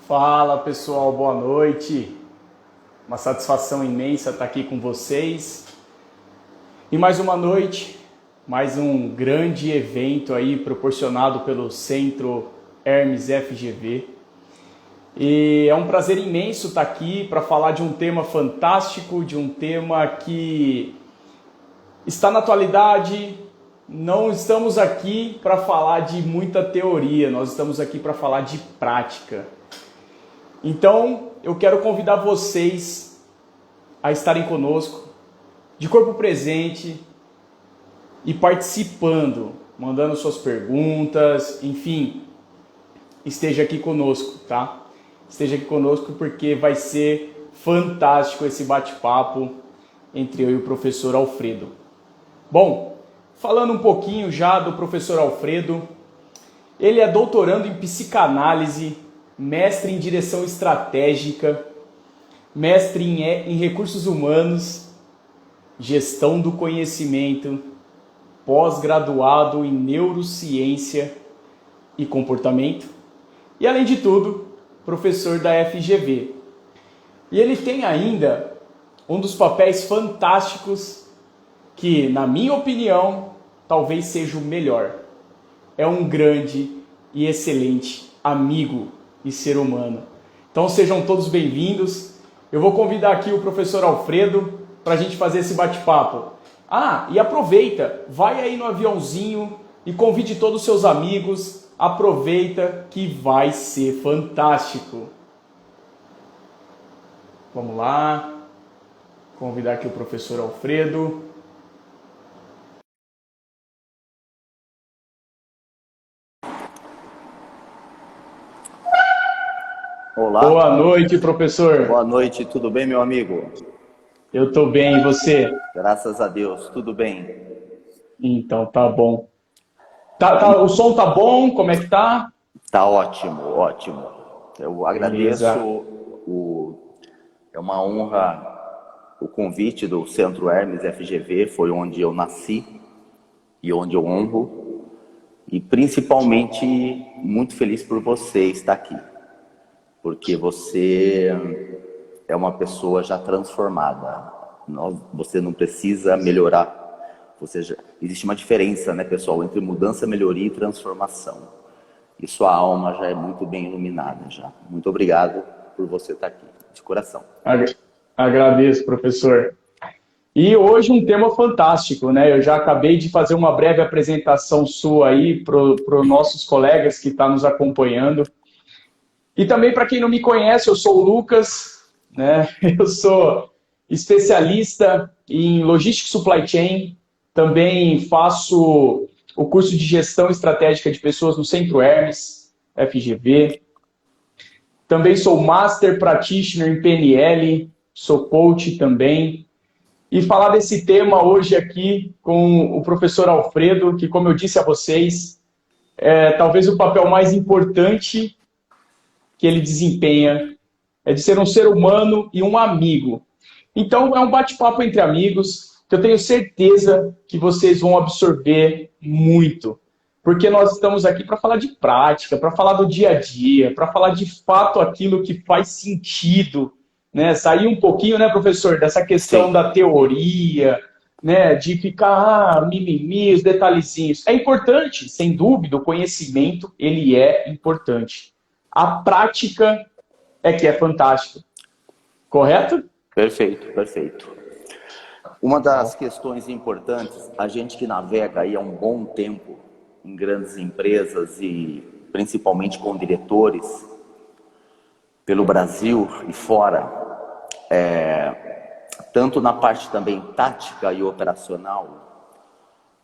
Fala pessoal, boa noite. Uma satisfação imensa estar aqui com vocês. E mais uma noite, mais um grande evento aí proporcionado pelo Centro Hermes FGV. E é um prazer imenso estar aqui para falar de um tema fantástico, de um tema que está na atualidade. Não estamos aqui para falar de muita teoria, nós estamos aqui para falar de prática. Então, eu quero convidar vocês a estarem conosco, de corpo presente e participando, mandando suas perguntas, enfim, esteja aqui conosco, tá? Esteja aqui conosco porque vai ser fantástico esse bate-papo entre eu e o professor Alfredo. Bom, falando um pouquinho já do professor Alfredo, ele é doutorando em psicanálise, mestre em direção estratégica, mestre em recursos humanos, gestão do conhecimento, pós-graduado em neurociência e comportamento e, além de tudo, professor da FGV. E ele tem ainda um dos papéis fantásticos que, na minha opinião, talvez seja o melhor. É um grande e excelente amigo e ser humano. Então sejam todos bem-vindos. Eu vou convidar aqui o professor Alfredo para a gente fazer esse bate-papo. E aproveita, vai aí no aviãozinho e convide todos os seus amigos. Aproveita que vai ser fantástico. Vamos lá. Convidar aqui o professor Alfredo. Olá. Boa noite, professor. Boa noite, tudo bem, meu amigo? Eu tô bem, e você? Graças a Deus, tudo bem. Então, tá bom. O som tá bom? Como é que tá? Tá ótimo, ótimo. Eu agradeço, Beleza. É uma honra o convite do Centro Hermes FGV, foi onde eu nasci e onde eu honro. E principalmente muito feliz por você estar aqui, porque você é uma pessoa já transformada. Você não precisa melhorar. Existe uma diferença, né, pessoal, entre mudança, melhoria e transformação. E sua alma já é muito bem iluminada já. Muito obrigado por você estar aqui, de coração. Agradeço, professor. E hoje um tema fantástico, né? Eu já acabei de fazer uma breve apresentação sua aí para os nossos colegas que estão nos acompanhando. E também para quem não me conhece, eu sou o Lucas, né? Eu sou especialista em Logistics Supply Chain, também faço o curso de Gestão Estratégica de Pessoas no Centro Hermes, FGV. Também sou Master Practitioner em PNL, sou coach também. E falar desse tema hoje aqui com o professor Alfredo, que, como eu disse a vocês, é talvez o papel mais importante que ele desempenha é de ser um ser humano e um amigo. Então, é um bate-papo entre amigos que eu tenho certeza que vocês vão absorver muito. Porque nós estamos aqui para falar de prática, para falar do dia a dia, para falar de fato aquilo que faz sentido, né? Sair um pouquinho, né, professor, dessa questão Sim. da teoria, né, de ficar mimimi, os detalhezinhos. É importante, sem dúvida, o conhecimento, ele é importante. A prática é que é fantástica. Correto? Perfeito, perfeito. Uma das questões importantes, a gente que navega aí há um bom tempo em grandes empresas e principalmente com diretores pelo Brasil e fora, tanto na parte também tática e operacional,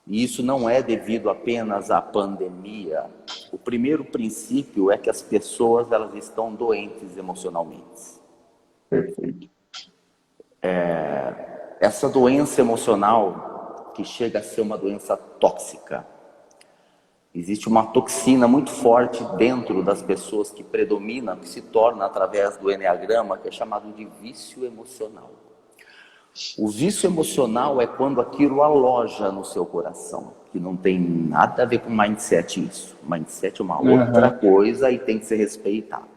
e isso não é devido apenas à pandemia. O primeiro princípio é que as pessoas elas estão doentes emocionalmente. Perfeito. Essa doença emocional que chega a ser uma doença tóxica. Existe uma toxina muito forte dentro das pessoas que predomina, que se torna através do Eneagrama, que é chamado de vício emocional. O vício emocional é quando aquilo aloja no seu coração, que não tem nada a ver com mindset isso. Mindset é uma outra coisa e tem que ser respeitado.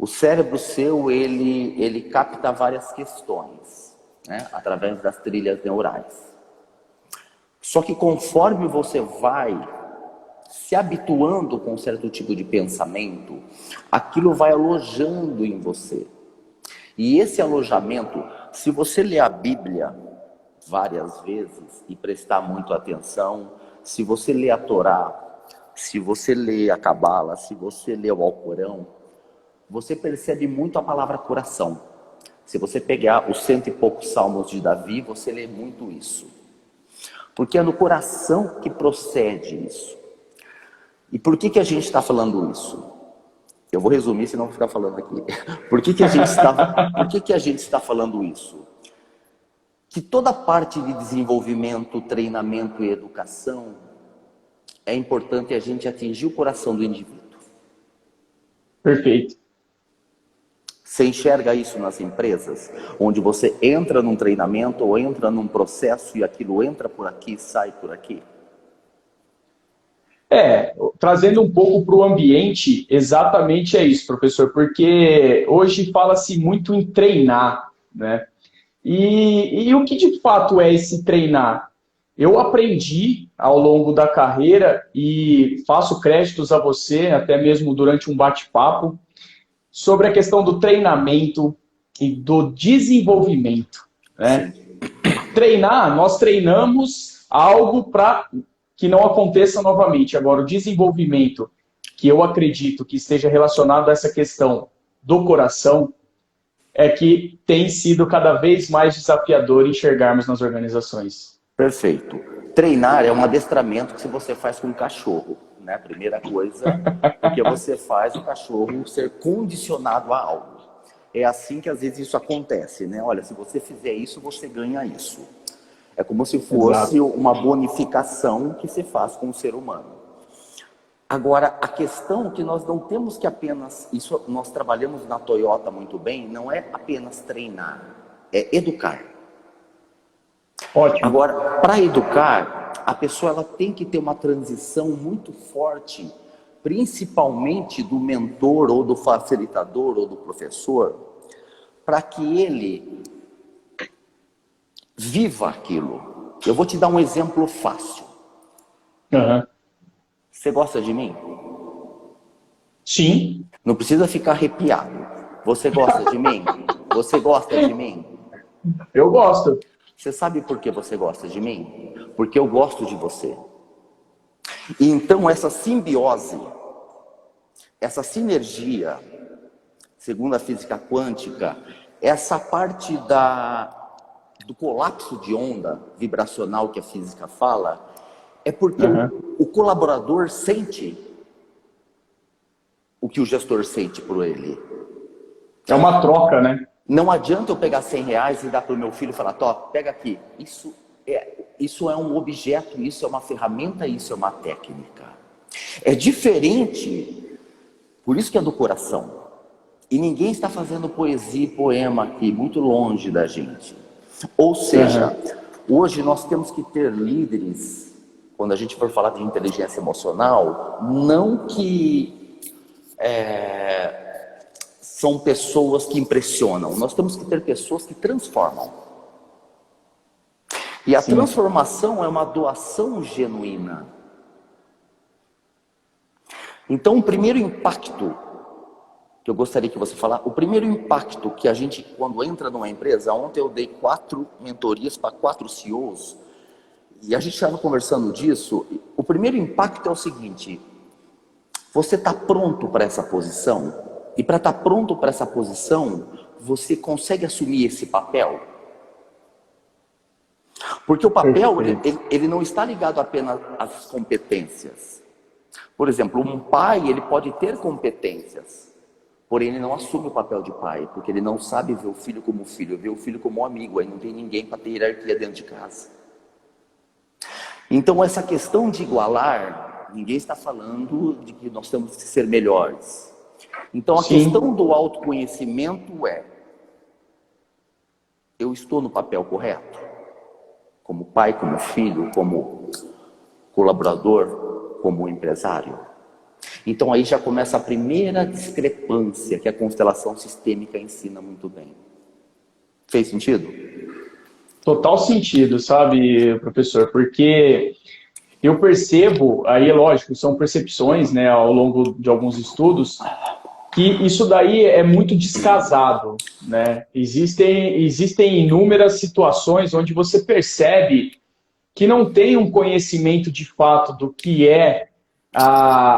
O cérebro seu, ele capta várias questões, né, através das trilhas neurais. Só que conforme você vai se habituando com um certo tipo de pensamento, aquilo vai alojando em você. E esse alojamento, se você ler a Bíblia várias vezes e prestar muito atenção, se você ler a Torá, se você ler a Cabala, se você ler o Alcorão, você percebe muito a palavra coração. Se você pegar os 100 e poucos salmos de Davi, você lê muito isso. Porque é no coração que procede isso. E por que a gente está falando isso? Eu vou resumir, senão vou ficar falando aqui. Por que a gente está falando isso? Que toda parte de desenvolvimento, treinamento e educação é importante a gente atingir o coração do indivíduo. Perfeito. Você enxerga isso nas empresas, onde você entra num treinamento ou entra num processo e aquilo entra por aqui, sai por aqui? Trazendo um pouco para o ambiente, exatamente é isso, professor, porque hoje fala-se muito em treinar, né? E o que de fato é esse treinar? Eu aprendi ao longo da carreira e faço créditos a você, até mesmo durante um bate-papo, sobre a questão do treinamento e do desenvolvimento, né? Sim. Treinar, nós treinamos algo para que não aconteça novamente. Agora, o desenvolvimento, que eu acredito que esteja relacionado a essa questão do coração, é que tem sido cada vez mais desafiador enxergarmos nas organizações. Perfeito. Treinar é um adestramento que você faz com um cachorro, né? Primeira coisa, porque você faz o cachorro ser condicionado a algo. É assim que às vezes isso acontece, né? Olha, se você fizer isso, você ganha isso. É como se fosse uma bonificação que se faz com o ser humano. Agora, a questão é que nós não temos que apenas, isso nós trabalhamos na Toyota muito bem, não é apenas treinar, é educar. Ótimo. Agora, para educar, a pessoa ela tem que ter uma transição muito forte, principalmente do mentor ou do facilitador ou do professor, para que ele viva aquilo. Eu vou te dar um exemplo fácil. Uhum. Você gosta de mim? Sim. Não precisa ficar arrepiado. Você gosta de mim? Você gosta de mim? Eu gosto. Você sabe por que você gosta de mim? Porque eu gosto de você. E então essa simbiose, essa sinergia, segundo a física quântica, essa parte do colapso de onda vibracional que a física fala, é porque o colaborador sente o que o gestor sente por ele. É uma troca, né? Não adianta eu pegar 100 reais e dar para o meu filho e falar, Tó, pega aqui. Isso é um objeto, isso é uma ferramenta, isso é uma técnica. É diferente, por isso que é do coração. E ninguém está fazendo poesia e poema aqui, muito longe da gente. Ou seja, hoje nós temos que ter líderes, quando a gente for falar de inteligência emocional, não que são pessoas que impressionam. Nós temos que ter pessoas que transformam. E a transformação é uma doação genuína. Então, o primeiro impacto que eu gostaria que você falasse, o primeiro impacto que a gente, quando entra numa empresa, ontem eu dei 4 mentorias para 4 CEOs, e a gente estava conversando disso, o primeiro impacto é o seguinte: você está pronto para essa posição? E para estar pronto para essa posição, você consegue assumir esse papel? Porque o papel, ele não está ligado apenas às competências. Por exemplo, um pai, ele pode ter competências, porém ele não assume o papel de pai, porque ele não sabe ver o filho como filho, vê o filho como amigo, aí não tem ninguém para ter hierarquia dentro de casa. Então essa questão de igualar, ninguém está falando de que nós temos que ser melhores. Então a questão do autoconhecimento é: eu estou no papel correto? Como pai, como filho, como colaborador, como empresário? Então aí já começa a primeira discrepância que a constelação sistêmica ensina muito bem. Fez sentido? Total sentido, sabe, professor? Porque eu percebo, aí é lógico, são percepções, né, ao longo de alguns estudos, que isso daí é muito descasado, né? Existem inúmeras situações onde você percebe que não tem um conhecimento de fato do que é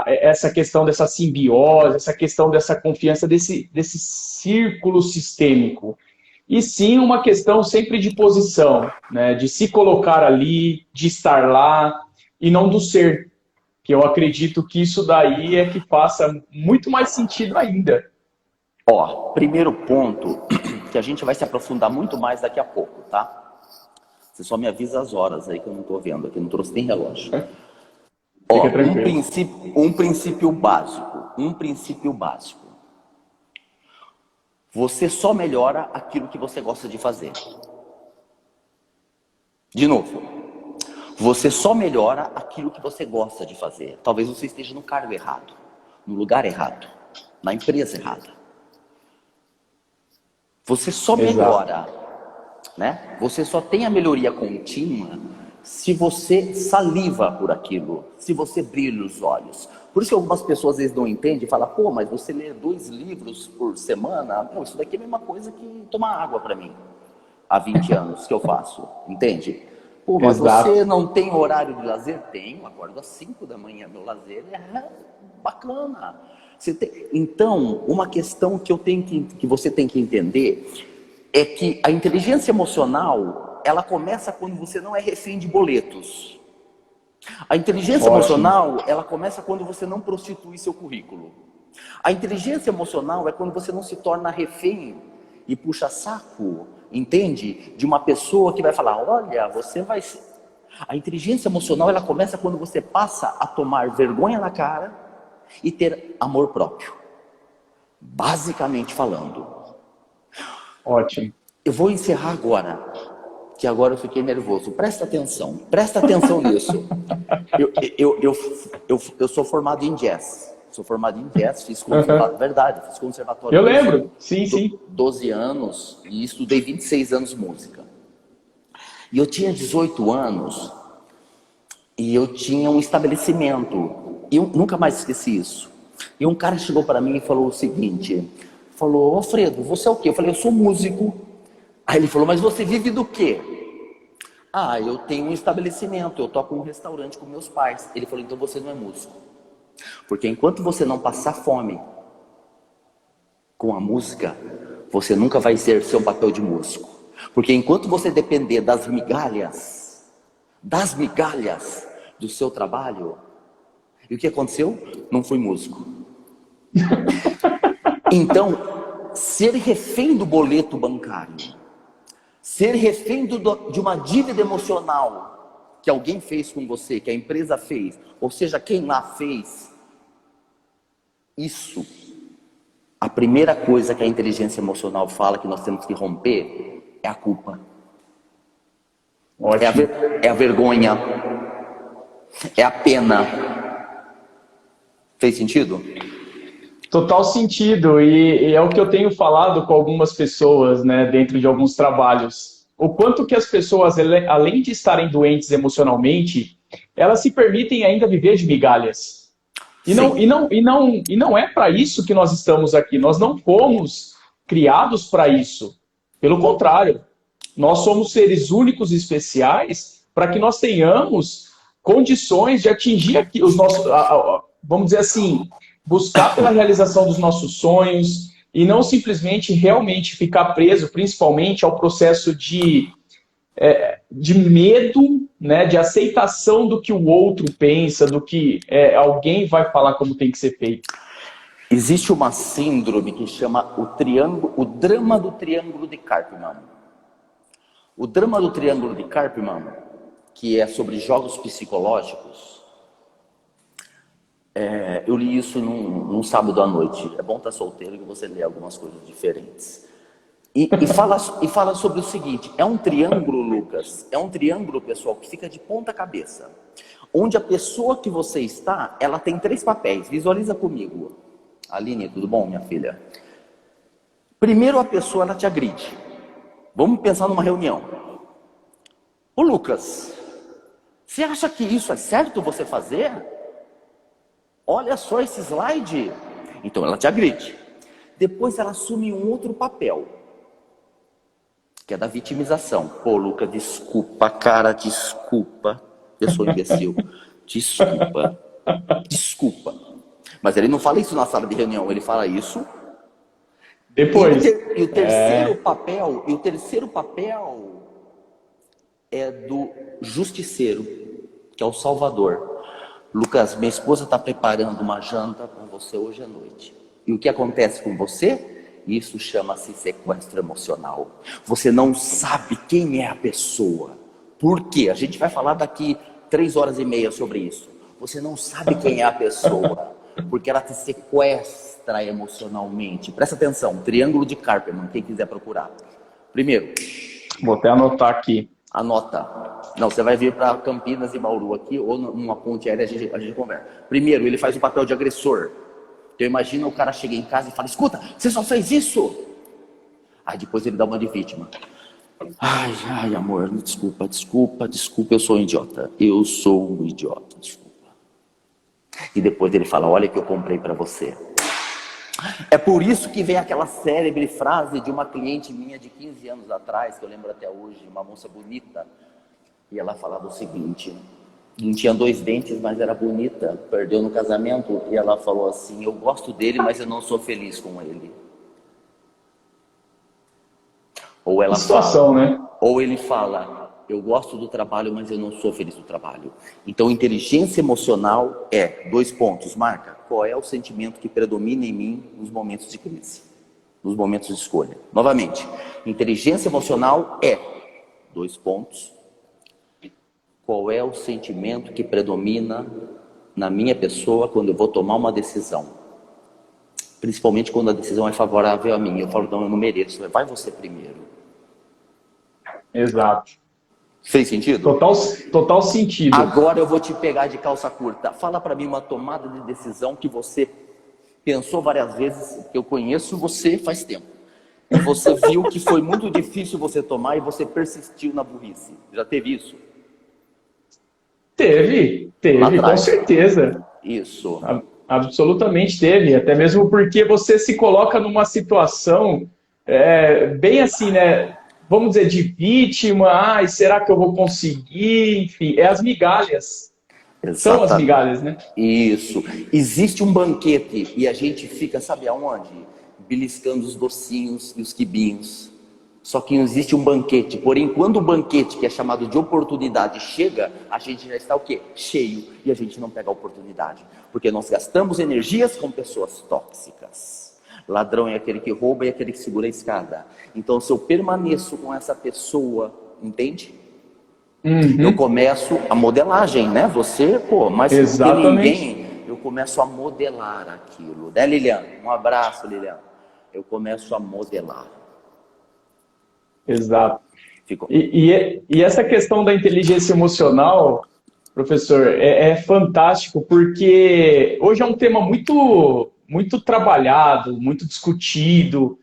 essa questão dessa simbiose, essa questão dessa confiança, desse círculo sistêmico. E sim uma questão sempre de posição, né? De se colocar ali, de estar lá, e não do ser. Que eu acredito que isso daí é que faça muito mais sentido ainda. Ó, primeiro ponto, que a gente vai se aprofundar muito mais daqui a pouco, tá? Você só me avisa as horas aí que eu não tô vendo aqui, não trouxe nem relógio. Ó, Fica tranquilo. um princípio básico. Você só melhora aquilo que você gosta de fazer. De novo, você só melhora aquilo que você gosta de fazer. Talvez você esteja no cargo errado, no lugar errado, na empresa errada. Você só melhora, né? Você só tem a melhoria contínua se você saliva por aquilo, se você brilha os olhos. Por isso que algumas pessoas às vezes não entendem e falam, pô, mas você lê 2 livros por semana? Não, isso daqui é a mesma coisa que tomar água para mim. Há 20 anos que eu faço, entende? Pô, mas você não tem horário de lazer? Tenho, acordo às 5 da manhã, meu lazer é bacana. Então, uma questão que você tem que entender é que a inteligência emocional, ela começa quando você não é refém de boletos. A inteligência emocional, ela começa quando você não prostitui seu currículo. A inteligência emocional é quando você não se torna refém e puxa saco, entende? De uma pessoa que vai falar, olha, você vai... A inteligência emocional, ela começa quando você passa a tomar vergonha na cara e ter amor próprio. Basicamente falando. Ótimo. Eu vou encerrar agora, que agora eu fiquei nervoso. Presta atenção nisso. Eu sou formado em jazz. Fiz conservatório, verdade, fiz conservatório. Eu lembro, sim. 12 anos e estudei 26 anos música. E eu tinha 18 anos e eu tinha um estabelecimento. E eu nunca mais esqueci isso. E um cara chegou para mim e falou o seguinte, falou, ô Fredo, você é o quê? Eu falei, eu sou músico. Aí ele falou, mas você vive do quê? Ah, eu tenho um estabelecimento, eu toco um restaurante com meus pais. Ele falou, então você não é músico. Porque enquanto você não passar fome com a música, você nunca vai ser seu papel de músico. Porque enquanto você depender das migalhas do seu trabalho, e o que aconteceu? Não fui músico. Então, ser refém do boleto bancário, ser refém de uma dívida emocional que alguém fez com você, que a empresa fez, ou seja, quem lá fez, isso, a primeira coisa que a inteligência emocional fala que nós temos que romper é a culpa. É a vergonha, é a pena. Fez sentido? Total sentido, e é o que eu tenho falado com algumas pessoas, né, dentro de alguns trabalhos. O quanto que as pessoas, além de estarem doentes emocionalmente, elas se permitem ainda viver de migalhas. E não é para isso que nós estamos aqui. Nós não fomos criados para isso. Pelo contrário, nós somos seres únicos e especiais para que nós tenhamos condições de atingir aqui os nossos, vamos dizer assim, buscar pela realização dos nossos sonhos e não simplesmente realmente ficar preso, principalmente ao processo de medo, né, de aceitação do que o outro pensa, do que alguém vai falar como tem que ser feito. Existe uma síndrome que chama o drama do triângulo de Karpman. O drama do triângulo de Karpman, que é sobre jogos psicológicos, eu li isso num sábado à noite. É bom estar solteiro que você lê algumas coisas diferentes. E fala sobre o seguinte, é um triângulo, Lucas, pessoal, que fica de ponta cabeça. onde a pessoa que você está, ela tem 3 papéis. Visualiza comigo. Aline, tudo bom, minha filha? Primeiro, a pessoa, ela te agride. Vamos pensar numa reunião. Ô Lucas, você acha que isso é certo você fazer? Olha só esse slide. Então ela te agride. Depois ela assume um outro papel, que é da vitimização. Pô, Lucas, desculpa, cara, desculpa. Eu sou imbecil. Desculpa. Desculpa. Mas ele não fala isso na sala de reunião, ele fala isso Depois. E o terceiro papel é do justiceiro, que é o salvador. Lucas, minha esposa está preparando uma janta para você hoje à noite. E o que acontece com você? Isso chama-se sequestro emocional. Você não sabe quem é a pessoa. Por quê? A gente vai falar daqui 3h30 sobre isso. Você não sabe quem é a pessoa, porque ela te sequestra emocionalmente. Presta atenção, triângulo de Karpman, quem quiser procurar. Primeiro, Vou até anotar aqui. anota. Não, você vai vir para Campinas e Bauru aqui, ou numa ponte aérea, a gente conversa. Primeiro, ele faz o papel de agressor. Então imagina o cara chega em casa e fala, escuta, você só fez isso? Aí depois ele dá uma de vítima. Ai, amor, desculpa, eu sou um idiota. Eu sou um idiota, desculpa. E depois ele fala, olha que eu comprei para você. É por isso que vem aquela célebre frase de uma cliente minha de 15 anos atrás, que eu lembro até hoje, uma moça bonita, e ela falava o seguinte, não tinha 2 dentes, mas era bonita, perdeu no casamento, e ela falou assim, eu gosto dele, mas eu não sou feliz com ele. Ou ela situação, fala, né? ou ele fala, eu gosto do trabalho, mas eu não sou feliz no trabalho. Então, inteligência emocional é, 2 pontos, marca, qual é o sentimento que predomina em mim nos momentos de crise, nos momentos de escolha. Novamente, inteligência emocional é, 2 pontos, qual é o sentimento que predomina na minha pessoa quando eu vou tomar uma decisão. Principalmente quando a decisão é favorável a mim. Eu falo, não, eu não mereço, vai você primeiro. Exato. Fez sentido? Total sentido. Agora eu vou te pegar de calça curta. Fala para mim uma tomada de decisão que você pensou várias vezes, que eu conheço você faz tempo. E você viu que foi muito difícil você tomar e você persistiu na burrice. Já teve isso? Teve, com certeza. Isso. Absolutamente teve. Até mesmo porque você se coloca numa situação bem assim, né? Vamos dizer, de vítima, será que eu vou conseguir? Enfim, é as migalhas. Exatamente. São as migalhas, né? Isso. Existe um banquete e a gente fica, sabe aonde? Beliscando os docinhos e os quibinhos. Só que não existe um banquete. Porém, quando o banquete, que é chamado de oportunidade, chega, a gente já está o quê? Cheio. E a gente não pega a oportunidade. Porque nós gastamos energias com pessoas tóxicas. Ladrão é aquele que rouba e aquele que segura a escada. Então, se eu permaneço com essa pessoa, entende? Eu começo a modelagem, né? Você, mais do que ninguém, eu começo a modelar aquilo. Né, Lilian? Um abraço, Lilian. Eu começo a modelar. Exato. E essa questão da inteligência emocional, professor, é fantástico, porque hoje é um tema muito trabalhado, muito discutido.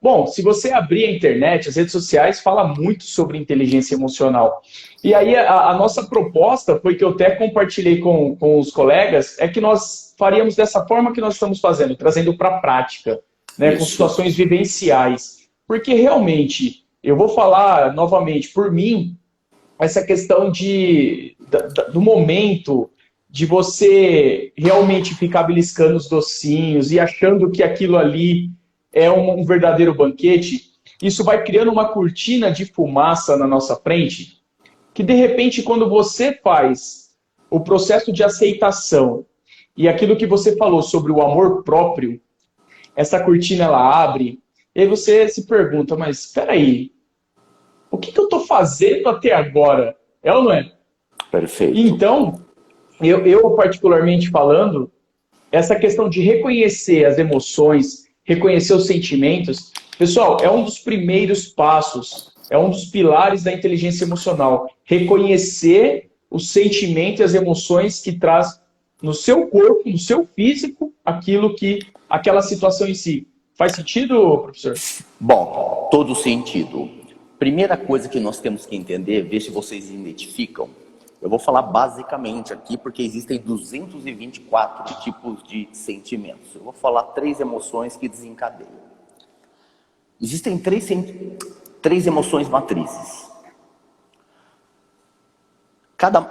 Bom, se você abrir a internet, as redes sociais, fala muito sobre inteligência emocional. E aí a nossa proposta foi que eu até compartilhei com os colegas, é que nós faríamos dessa forma que nós estamos fazendo, trazendo para a prática, né, com situações vivenciais. Porque realmente, eu vou falar novamente, por mim, essa questão do momento de você realmente ficar beliscando os docinhos e achando que aquilo ali é um verdadeiro banquete, isso vai criando uma cortina de fumaça na nossa frente, que de repente, quando você faz o processo de aceitação e aquilo que você falou sobre o amor próprio, essa cortina ela abre, e aí você se pergunta, mas espera aí, o que eu estou fazendo até agora? É ou não é? Perfeito. Então, eu particularmente falando, essa questão de reconhecer as emoções, reconhecer os sentimentos, pessoal, é um dos primeiros passos, é um dos pilares da inteligência emocional. Reconhecer o sentimento e as emoções que traz no seu corpo, no seu físico, aquela situação em si. Faz sentido, professor? Bom, todo sentido. Primeira coisa que nós temos que entender, ver se vocês identificam. Eu vou falar basicamente aqui, porque existem 224 tipos de sentimentos. Eu vou falar 3 emoções que desencadeiam. Existem três emoções matrizes. Cada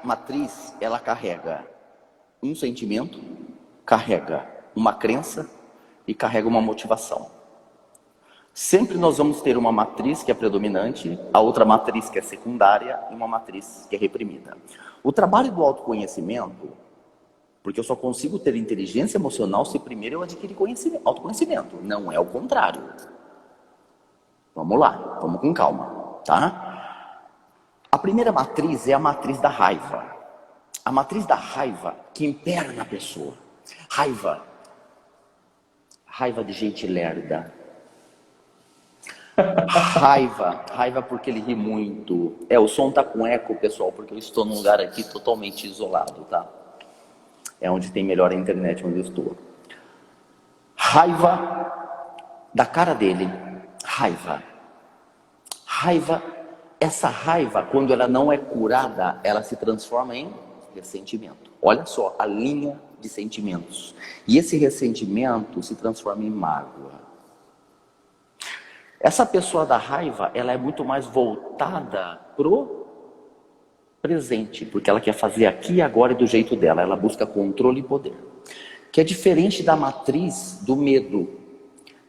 matriz, ela carrega um sentimento, carrega uma crença e carrega uma motivação. Sempre nós vamos ter uma matriz que é predominante, a outra matriz que é secundária e uma matriz que é reprimida. O trabalho do autoconhecimento, porque eu só consigo ter inteligência emocional se primeiro eu adquirir autoconhecimento, não é o contrário. Vamos lá, vamos com calma, tá? A primeira matriz é a matriz da raiva. A matriz da raiva que impera na pessoa. Raiva de gente lerda. Raiva porque ele ri muito. O som tá com eco, pessoal, porque eu estou num lugar aqui totalmente isolado, tá? É onde tem melhor a internet, onde eu estou. Raiva da cara dele. Essa raiva, quando ela não é curada, ela se transforma em ressentimento. Olha só a linha de sentimentos. E esse ressentimento se transforma em mágoa. Essa pessoa da raiva, ela é muito mais voltada pro presente, porque ela quer fazer aqui e agora e do jeito dela. Ela busca controle e poder. Que é diferente da matriz do medo,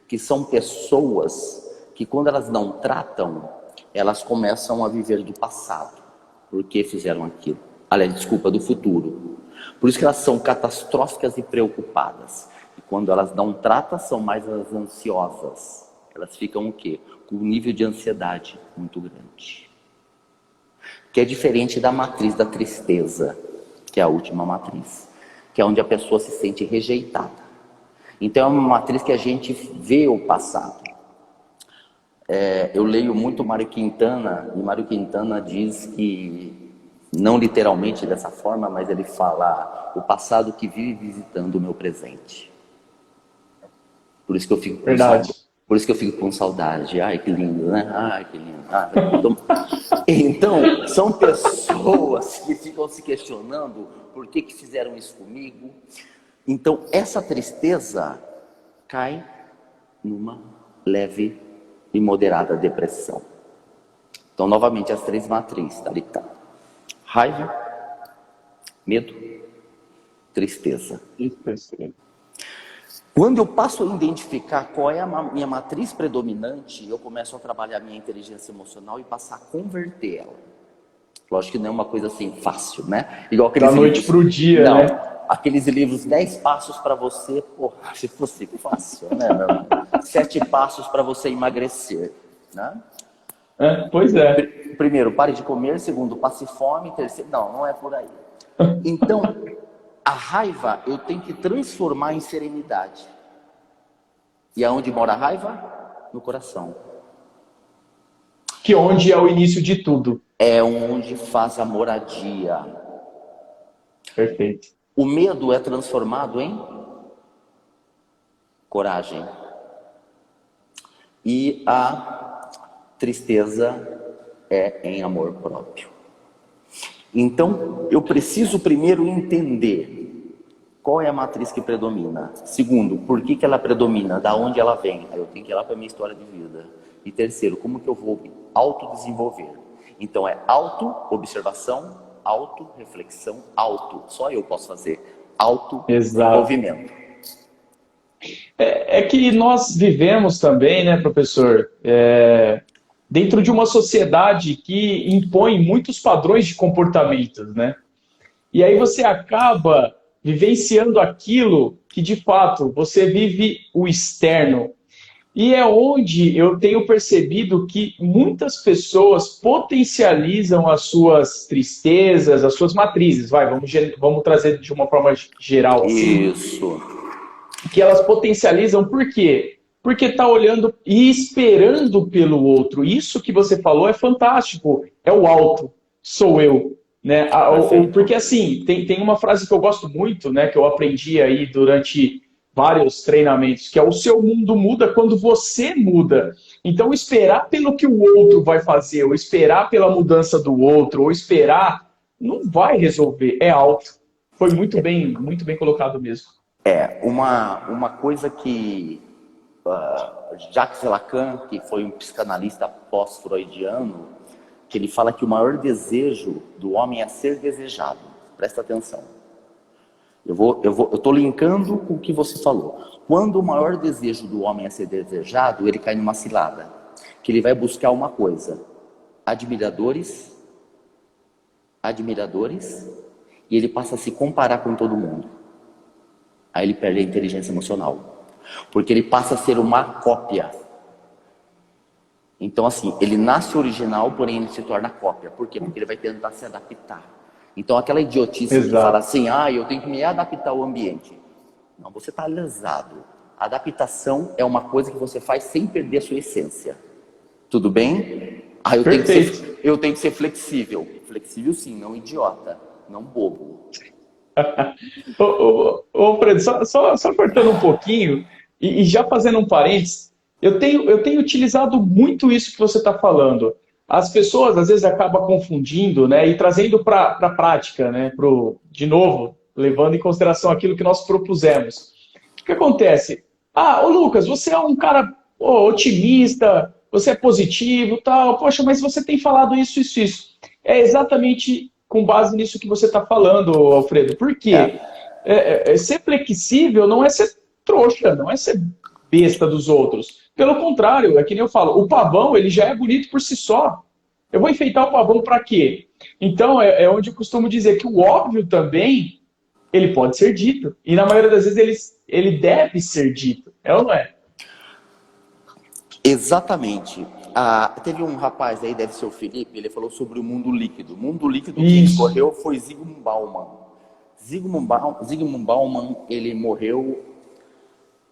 que são pessoas que quando elas não tratam, elas começam a viver do passado. Por que fizeram aquilo? Aliás, desculpa, do futuro. Por isso que elas são catastróficas e preocupadas. E quando elas não tratam, são mais as ansiosas. Elas ficam o quê? Com um nível de ansiedade muito grande. Que é diferente da matriz da tristeza, que é a última matriz. Que é onde a pessoa se sente rejeitada. Então é uma matriz que a gente vê o passado. Eu leio muito Mário Quintana, e Mário Quintana diz que, não literalmente dessa forma, mas ele fala o passado que vive visitando o meu presente. Por isso que eu fico com saudade. Ai, que lindo, né? Ai, que lindo. Então, são pessoas que ficam se questionando por que fizeram isso comigo. Então, essa tristeza cai numa leve e moderada depressão. Então, novamente, as 3 matrizes, tá ali, tá? Raiva, medo, tristeza. Quando eu passo a identificar qual é a minha matriz predominante, eu começo a trabalhar a minha inteligência emocional e passar a converter ela. Lógico que não é uma coisa assim fácil, né? Igual aqueles da noite pro dia, não, né? Aqueles livros 10 passos para você, porra, se fosse fácil, né? 7 passos para você emagrecer, né? Pois é. Primeiro, pare de comer. Segundo, passe fome. Terceiro, não é por aí. Então, a raiva eu tenho que transformar em serenidade. E aonde mora a raiva? No coração. Que onde é o início de tudo. É onde faz a moradia. Perfeito. O medo é transformado em coragem. E a tristeza é em amor próprio. Então, eu preciso primeiro entender qual é a matriz que predomina. Segundo, por que ela predomina? Da onde ela vem? Aí eu tenho que ir lá para a minha história de vida. E terceiro, como que eu vou me autodesenvolver? Então é auto-observação, auto-reflexão, só eu posso fazer auto-desenvolvimento. É que nós vivemos também, né, professor, dentro de uma sociedade que impõe muitos padrões de comportamentos, né? E aí você acaba vivenciando aquilo que, de fato, você vive o externo. E é onde eu tenho percebido que muitas pessoas potencializam as suas tristezas, as suas matrizes. Vamos trazer de uma forma geral assim. Isso. Que elas potencializam por quê? Porque está olhando e esperando pelo outro. Isso que você falou é fantástico, é o alto. sou eu. Né? Perfeito. Porque assim, tem uma frase que eu gosto muito, né, que eu aprendi aí durante vários treinamentos, que é: o seu mundo muda quando você muda. Então, esperar pelo que o outro vai fazer, ou esperar pela mudança do outro, ou esperar, não vai resolver. É alto. Foi muito bem colocado mesmo. Uma coisa que Jacques Lacan, que foi um psicanalista pós-freudiano, que ele fala que o maior desejo do homem é ser desejado. Presta atenção. Eu tô linkando com o que você falou. Quando o maior desejo do homem é ser desejado, ele cai numa cilada. Que ele vai buscar uma coisa: admiradores, e ele passa a se comparar com todo mundo. Aí ele perde a inteligência emocional. Porque ele passa a ser uma cópia. Então, assim, ele nasce original, porém ele se torna cópia. Por quê? Porque ele vai tentar se adaptar. Então, aquela idiotice de falar Exato. assim: eu tenho que me adaptar ao ambiente. Não, você está lesado. Adaptação é uma coisa que você faz sem perder a sua essência. Tudo bem? Perfeito. Eu tenho que ser flexível. Flexível sim, não idiota, não bobo. Fred, só cortando um pouquinho e já fazendo um parênteses, eu tenho utilizado muito isso que você está falando. As pessoas às vezes acabam confundindo, né, e trazendo para a prática, né, de novo, levando em consideração aquilo que nós propusemos. O que acontece? Ah, ô Lucas, você é um cara otimista, você é positivo, tal. Poxa, mas você tem falado isso, isso, isso. É exatamente com base nisso que você está falando, Alfredo. Por quê? É, Ser flexível não é ser trouxa, não é ser besta dos outros. Pelo contrário, é que nem eu falo, o pavão ele já é bonito por si só. Eu vou enfeitar o pavão para quê? Então, é onde eu costumo dizer que o óbvio também, ele pode ser dito. E na maioria das vezes ele deve ser dito. É ou não é? exatamente. Teve um rapaz aí, deve ser o Felipe, ele falou sobre o mundo líquido. O mundo líquido, quem Isso. escorreu foi Zygmunt Bauman. Zygmunt Bauman, ele morreu,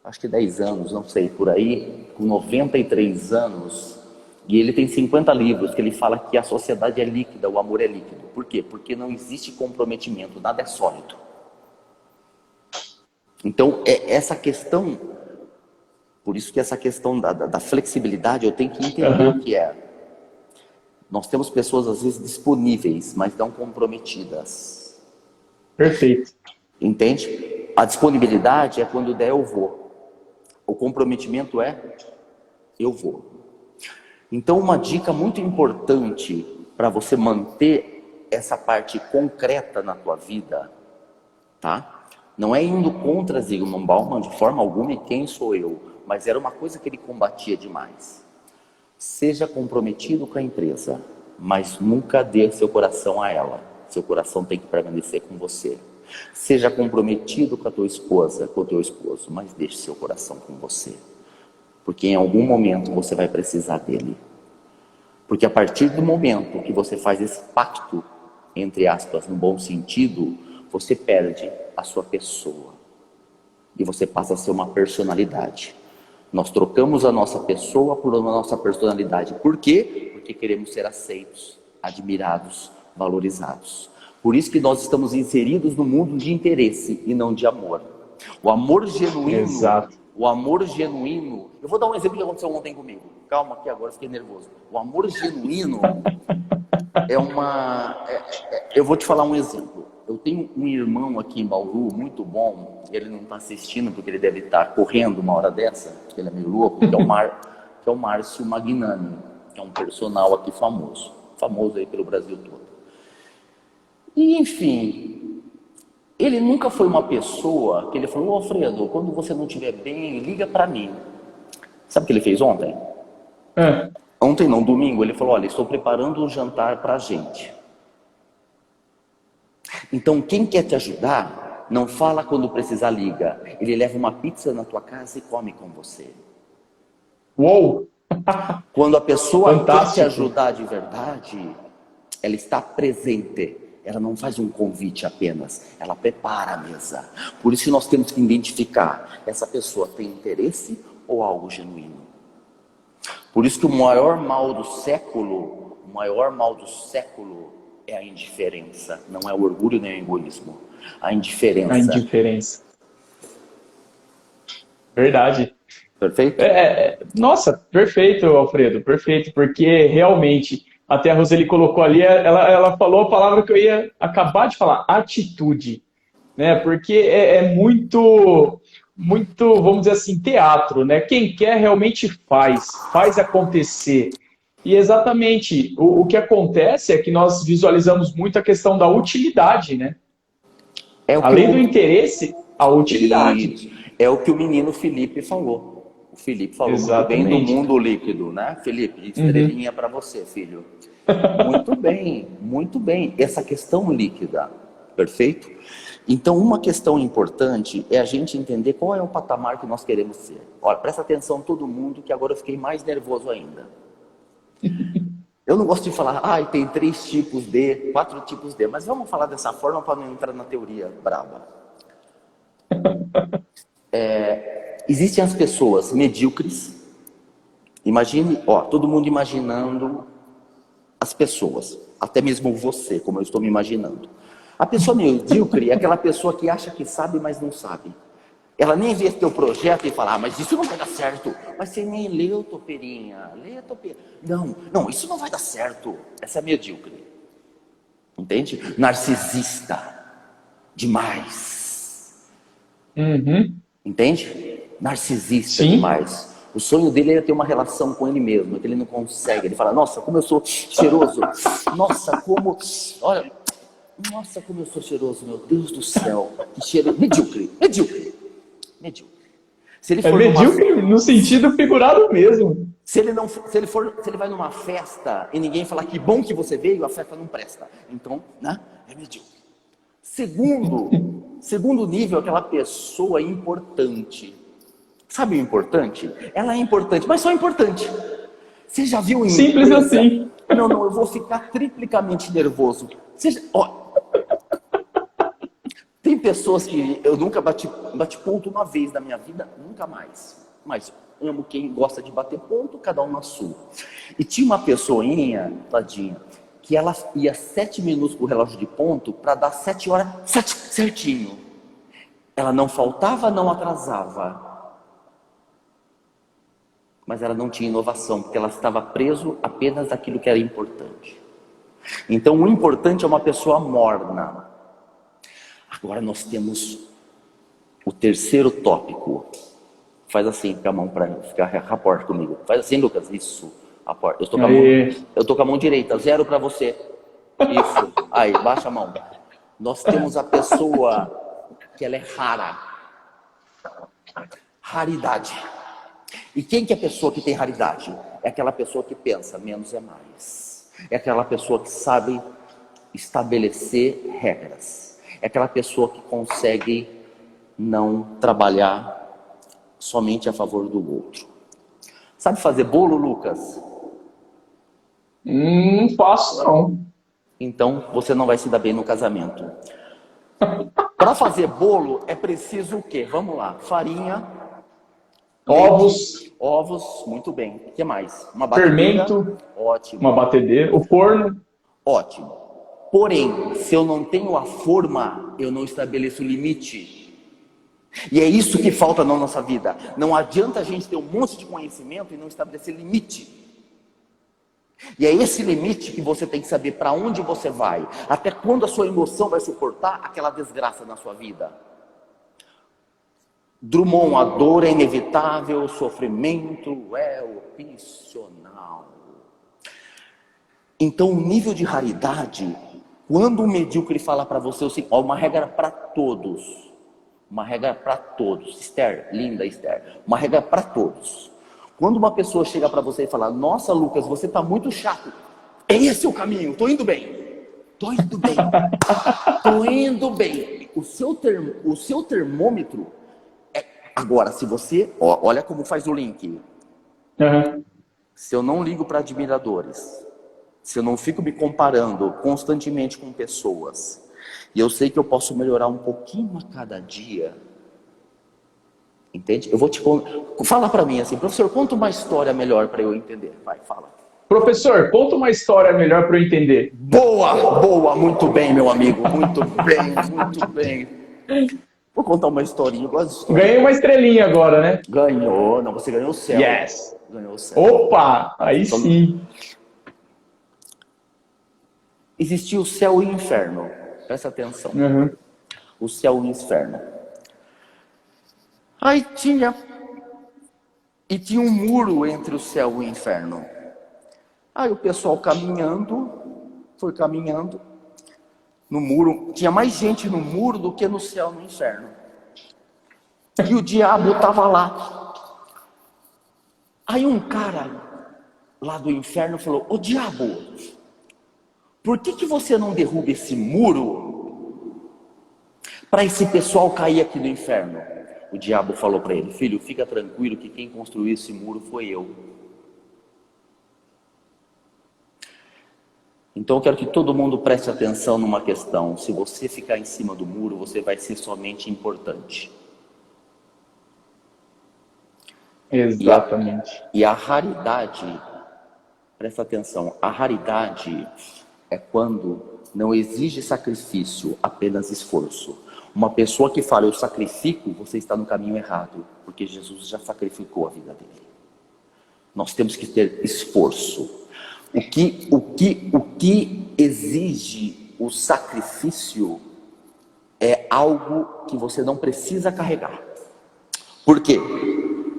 acho que 10 anos, não sei, por aí, com 93 anos. E ele tem 50 livros que ele fala que a sociedade é líquida, o amor é líquido. Por quê? Porque não existe comprometimento, nada é sólido. Então, essa questão, por isso que essa questão da flexibilidade, eu tenho que entender o Uhum. que é. Nós temos pessoas, às vezes, disponíveis, mas não comprometidas. Perfeito. Entende? A disponibilidade é quando der, eu vou. O comprometimento é, eu vou. Então, uma dica muito importante para você manter essa parte concreta na tua vida, tá? Não é indo contra Zygmunt Bauman de forma alguma, e quem sou eu, mas era uma coisa que ele combatia demais. Seja comprometido com a empresa, mas nunca dê seu coração a ela. Seu coração tem que permanecer com você. Seja comprometido com a tua esposa, com o teu esposo, mas deixe seu coração com você. Porque em algum momento você vai precisar dele. Porque a partir do momento que você faz esse pacto, entre aspas, no bom sentido, você perde a sua pessoa. E você passa a ser uma personalidade. Nós trocamos a nossa pessoa por uma nossa personalidade. Por quê? Porque queremos ser aceitos, admirados, valorizados. Por isso que nós estamos inseridos no mundo de interesse e não de amor. O amor genuíno, Exato. eu vou dar um exemplo que aconteceu ontem comigo. Calma que agora fiquei nervoso. O amor genuíno é eu vou te falar um exemplo. Eu tenho um irmão aqui em Bauru, muito bom. Ele não está assistindo porque ele deve estar correndo uma hora dessa, porque ele é meio louco, que é o Márcio Magnani, que é um personal aqui famoso aí pelo Brasil todo. E, enfim, ele nunca foi uma pessoa que ele falou: ô Alfredo, quando você não estiver bem, liga para mim. Sabe o que ele fez ontem? É. Ontem não, domingo, ele falou: olha, estou preparando um jantar para a gente. Então, quem quer te ajudar, não fala quando precisar, liga. Ele leva uma pizza na tua casa e come com você. Uou! Quando a pessoa quer te Fantástico. ajudar de verdade, ela está presente. Ela não faz um convite apenas, ela prepara a mesa. Por isso que nós temos que identificar: essa pessoa tem interesse ou algo genuíno? Por isso que o maior mal do século é a indiferença, não é o orgulho nem o egoísmo. A A indiferença. indiferença. Verdade. Perfeito? Nossa, perfeito, Alfredo, perfeito, porque realmente, até a Roseli colocou ali, ela falou a palavra que eu ia acabar de falar, atitude, né? Porque é muito, muito, vamos dizer assim, teatro, né? Quem quer realmente faz acontecer. E exatamente, o que acontece é que nós visualizamos muito a questão da utilidade, né? É o que Além do o, interesse, a utilidade. e é o que o menino Felipe falou. O Felipe falou muito bem do Exatamente. mundo líquido, né? Felipe, Uhum. estrelinha para você, filho. Muito bem, muito bem. Essa questão líquida, perfeito? Então, uma questão importante é a gente entender qual é o patamar que nós queremos ser. Olha, presta atenção todo mundo, que agora eu fiquei mais nervoso ainda. Eu não gosto de falar, tem 3 tipos de, 4 tipos de, mas vamos falar dessa forma para não entrar na teoria braba. Existem as pessoas medíocres. Imagine, todo mundo imaginando as pessoas, até mesmo você, como eu estou me imaginando. A pessoa medíocre é aquela pessoa que acha que sabe, mas não sabe. Ela nem vê teu projeto e fala, mas isso não vai dar certo. Mas você nem leu, Toperinha. Lê, Toperinha. Não, isso não vai dar certo. Essa é medíocre. Entende? Narcisista. Demais. Uhum. Entende? Narcisista Sim. demais. O sonho dele é ter uma relação com ele mesmo, que ele não consegue. Ele fala, nossa, como eu sou cheiroso. Nossa, como... Olha, nossa, como eu sou cheiroso, meu Deus do céu. Que cheiro... Medíocre. Se ele É for numa... medíocre no sentido figurado mesmo. Se ele vai numa festa e ninguém falar que bom que você veio, a festa não presta. Então, né? É medíocre. Segundo nível, aquela pessoa importante. Sabe o importante? Ela é importante, mas só importante. Você já viu em Simples empresa? assim. Não, eu vou ficar triplicamente nervoso. Tem pessoas que eu nunca bati ponto uma vez na minha vida, nunca mais. Mas amo quem gosta de bater ponto, cada um na sua. E tinha uma pessoinha, tadinha, que ela ia 7 minutos com o relógio de ponto para dar 7 horas, 7 certinho. Ela não faltava, não atrasava. Mas ela não tinha inovação, porque ela estava preso apenas àquilo que era importante. Então o importante é uma pessoa morna. Agora nós temos o terceiro tópico. Faz assim com a mão para ficar rapport comigo. Faz assim, Lucas. Isso. Rapport. Eu estou com a mão direita. 0 para você. Isso. Aí, baixa a mão. Nós temos a pessoa que ela é rara. Raridade. E quem que é a pessoa que tem raridade? É aquela pessoa que pensa, menos é mais. É aquela pessoa que sabe estabelecer regras. É aquela pessoa que consegue não trabalhar somente a favor do outro. Sabe fazer bolo, Lucas? Faço não. Então você não vai se dar bem no casamento. Para fazer bolo é preciso o quê? Vamos lá. Farinha, Ovos, leite, ovos, muito bem. O que mais? Uma batedeira. fermento, Ótimo. uma batedeira, o forno. Ótimo. Porém, se eu não tenho a forma, eu não estabeleço limite. E é isso que falta na nossa vida. Não adianta a gente ter um monte de conhecimento e não estabelecer limite. E é esse limite que você tem que saber para onde você vai. Até quando a sua emoção vai suportar aquela desgraça na sua vida. Drummond, a dor é inevitável, o sofrimento é opcional. Então o nível de raridade, quando o medíocre fala para você assim, uma regra para todos. Uma regra para todos. Esther, linda Esther. Uma regra para todos. Quando uma pessoa chega para você e fala, nossa Lucas, você está muito chato. Esse é o caminho, estou indo bem. Estou indo bem. O seu termômetro é... Agora, se você... olha como faz o link. Uhum. Se eu não ligo para admiradores, se eu não fico me comparando constantemente com pessoas, e eu sei que eu posso melhorar um pouquinho a cada dia, entende? Eu vou te fala para mim assim, professor, conta uma história melhor para eu entender. Vai, fala. Professor, conta uma história melhor para eu entender. Boa, boa, muito bem, meu amigo, muito bem, muito bem. Vou contar uma historinha, eu gosto de história. Ganhei uma estrelinha agora, né? Ganhou, não, você ganhou o céu. Yes! Ganhou o céu. Opa! Aí sim! Existia o céu e o inferno, presta atenção. Uhum. O céu e o inferno. Aí tinha um muro entre o céu e o inferno. Aí o pessoal foi caminhando no muro. Tinha mais gente no muro do que no céu e no inferno. E o diabo estava lá. Aí um cara lá do inferno falou: ô diabo, por que você não derruba esse muro para esse pessoal cair aqui no inferno? O diabo falou para ele: filho, fica tranquilo que quem construiu esse muro foi eu. Então eu quero que todo mundo preste atenção numa questão. Se você ficar em cima do muro, você vai ser somente importante. Exatamente. E a raridade, presta atenção, a raridade é quando não exige sacrifício, apenas esforço. Uma pessoa que fala, eu sacrifico, você está no caminho errado, porque Jesus já sacrificou a vida dele. Nós temos que ter esforço. O que exige o sacrifício é algo que você não precisa carregar. Por quê?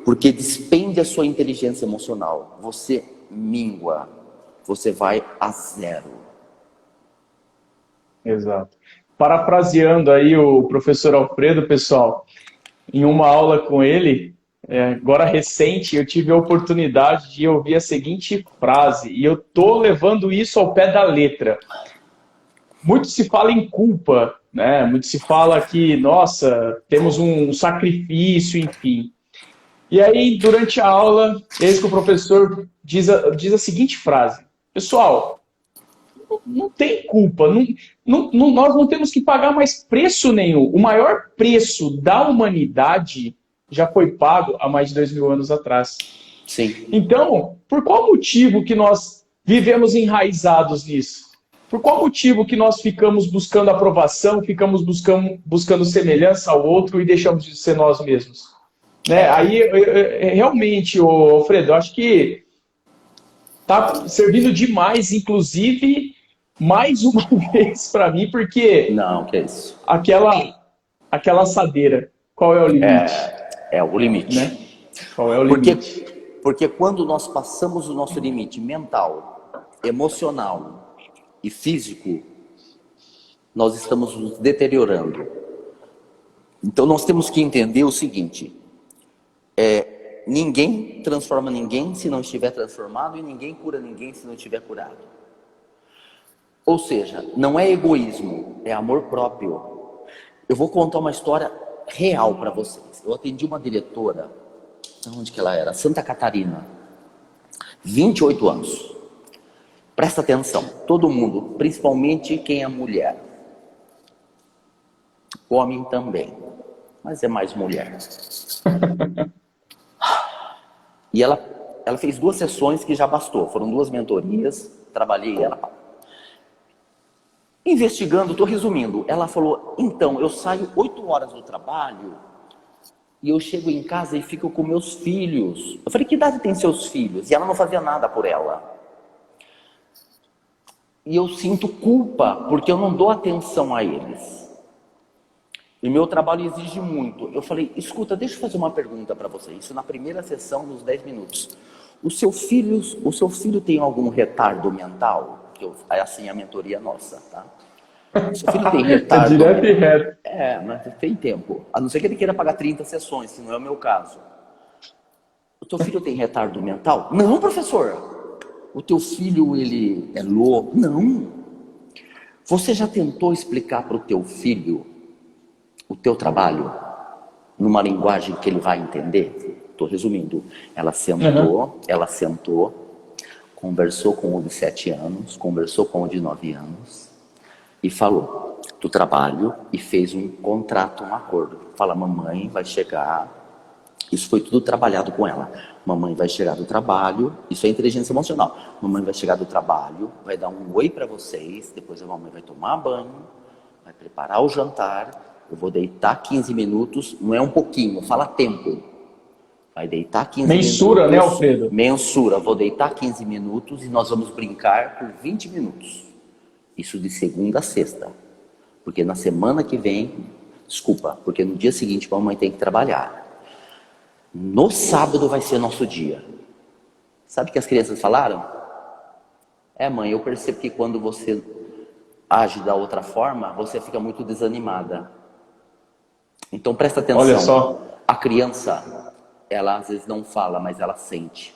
Porque despende a sua inteligência emocional. Você mingua, você vai a zero. Exato. Parafraseando aí o professor Alfredo, pessoal, em uma aula com ele, agora recente, eu tive a oportunidade de ouvir a seguinte frase, e eu tô levando isso ao pé da letra. Muito se fala em culpa, né? Muito se fala que, nossa, temos um sacrifício, enfim. E aí, durante a aula, eis que o professor diz a seguinte frase: pessoal, não tem culpa, nós não temos que pagar mais preço nenhum. O maior preço da humanidade já foi pago há mais de 2000 anos atrás. Sim. Então, por qual motivo que nós vivemos enraizados nisso? Por qual motivo que nós ficamos buscando aprovação, ficamos buscando semelhança ao outro e deixamos de ser nós mesmos? Né? Aí, realmente, Alfredo, eu acho que está servindo demais, inclusive, mais uma vez para mim, porque Não, que é isso. Aquela assadeira, qual é o limite? É o limite. Né? Qual é o limite? Porque quando nós passamos o nosso limite mental, emocional e físico, nós estamos nos deteriorando. Então nós temos que entender o seguinte: ninguém transforma ninguém se não estiver transformado, e ninguém cura ninguém se não estiver curado. Ou seja, não é egoísmo, é amor próprio. Eu vou contar uma história real para vocês. Eu atendi uma diretora, onde que ela era? Santa Catarina, 28 anos. Presta atenção, todo mundo, principalmente quem é mulher. Homem também, mas é mais mulher. E ela fez 2 sessões que já bastou, foram 2 mentorias, trabalhei ela. Investigando, estou resumindo, ela falou: então, eu saio 8 horas do trabalho e eu chego em casa e fico com meus filhos. Eu falei: que idade tem seus filhos? E ela não fazia nada por ela. E eu sinto culpa, porque eu não dou atenção a eles. E meu trabalho exige muito. Eu falei: escuta, deixa eu fazer uma pergunta para você. Isso na primeira sessão, nos 10 minutos. O seu filho tem algum retardo mental? É assim a mentoria nossa, tá? O seu filho tem retardo? É direto e reto. Mas tem tempo. A não ser que ele queira pagar 30 sessões, que não é o meu caso. O teu filho tem retardo mental? Não, professor. O teu filho, ele é louco? Não. Você já tentou explicar para o teu filho o teu trabalho numa linguagem que ele vai entender? Estou resumindo. Ela sentou, conversou com o de 7 anos, conversou com o de 9 anos e falou do trabalho e fez um contrato, um acordo. Fala: mamãe vai chegar Isso foi tudo trabalhado com ela. Mamãe vai chegar do trabalho, isso é inteligência emocional. Mamãe vai chegar do trabalho, vai dar um oi para vocês, depois a mamãe vai tomar banho, vai preparar o jantar, eu vou deitar 15 minutos, não é um pouquinho, fala tempo. Vai deitar 15 Mensura, minutos. né, Alfredo? Mensura, vou deitar 15 minutos e nós vamos brincar por 20 minutos. Isso de segunda a sexta. Porque na semana que vem, porque no dia seguinte a mamãe tem que trabalhar. No sábado vai ser nosso dia. Sabe o que as crianças falaram? Mãe, eu percebo que quando você age da outra forma, você fica muito desanimada. Então presta atenção. Olha só. A criança, ela às vezes não fala, mas ela sente.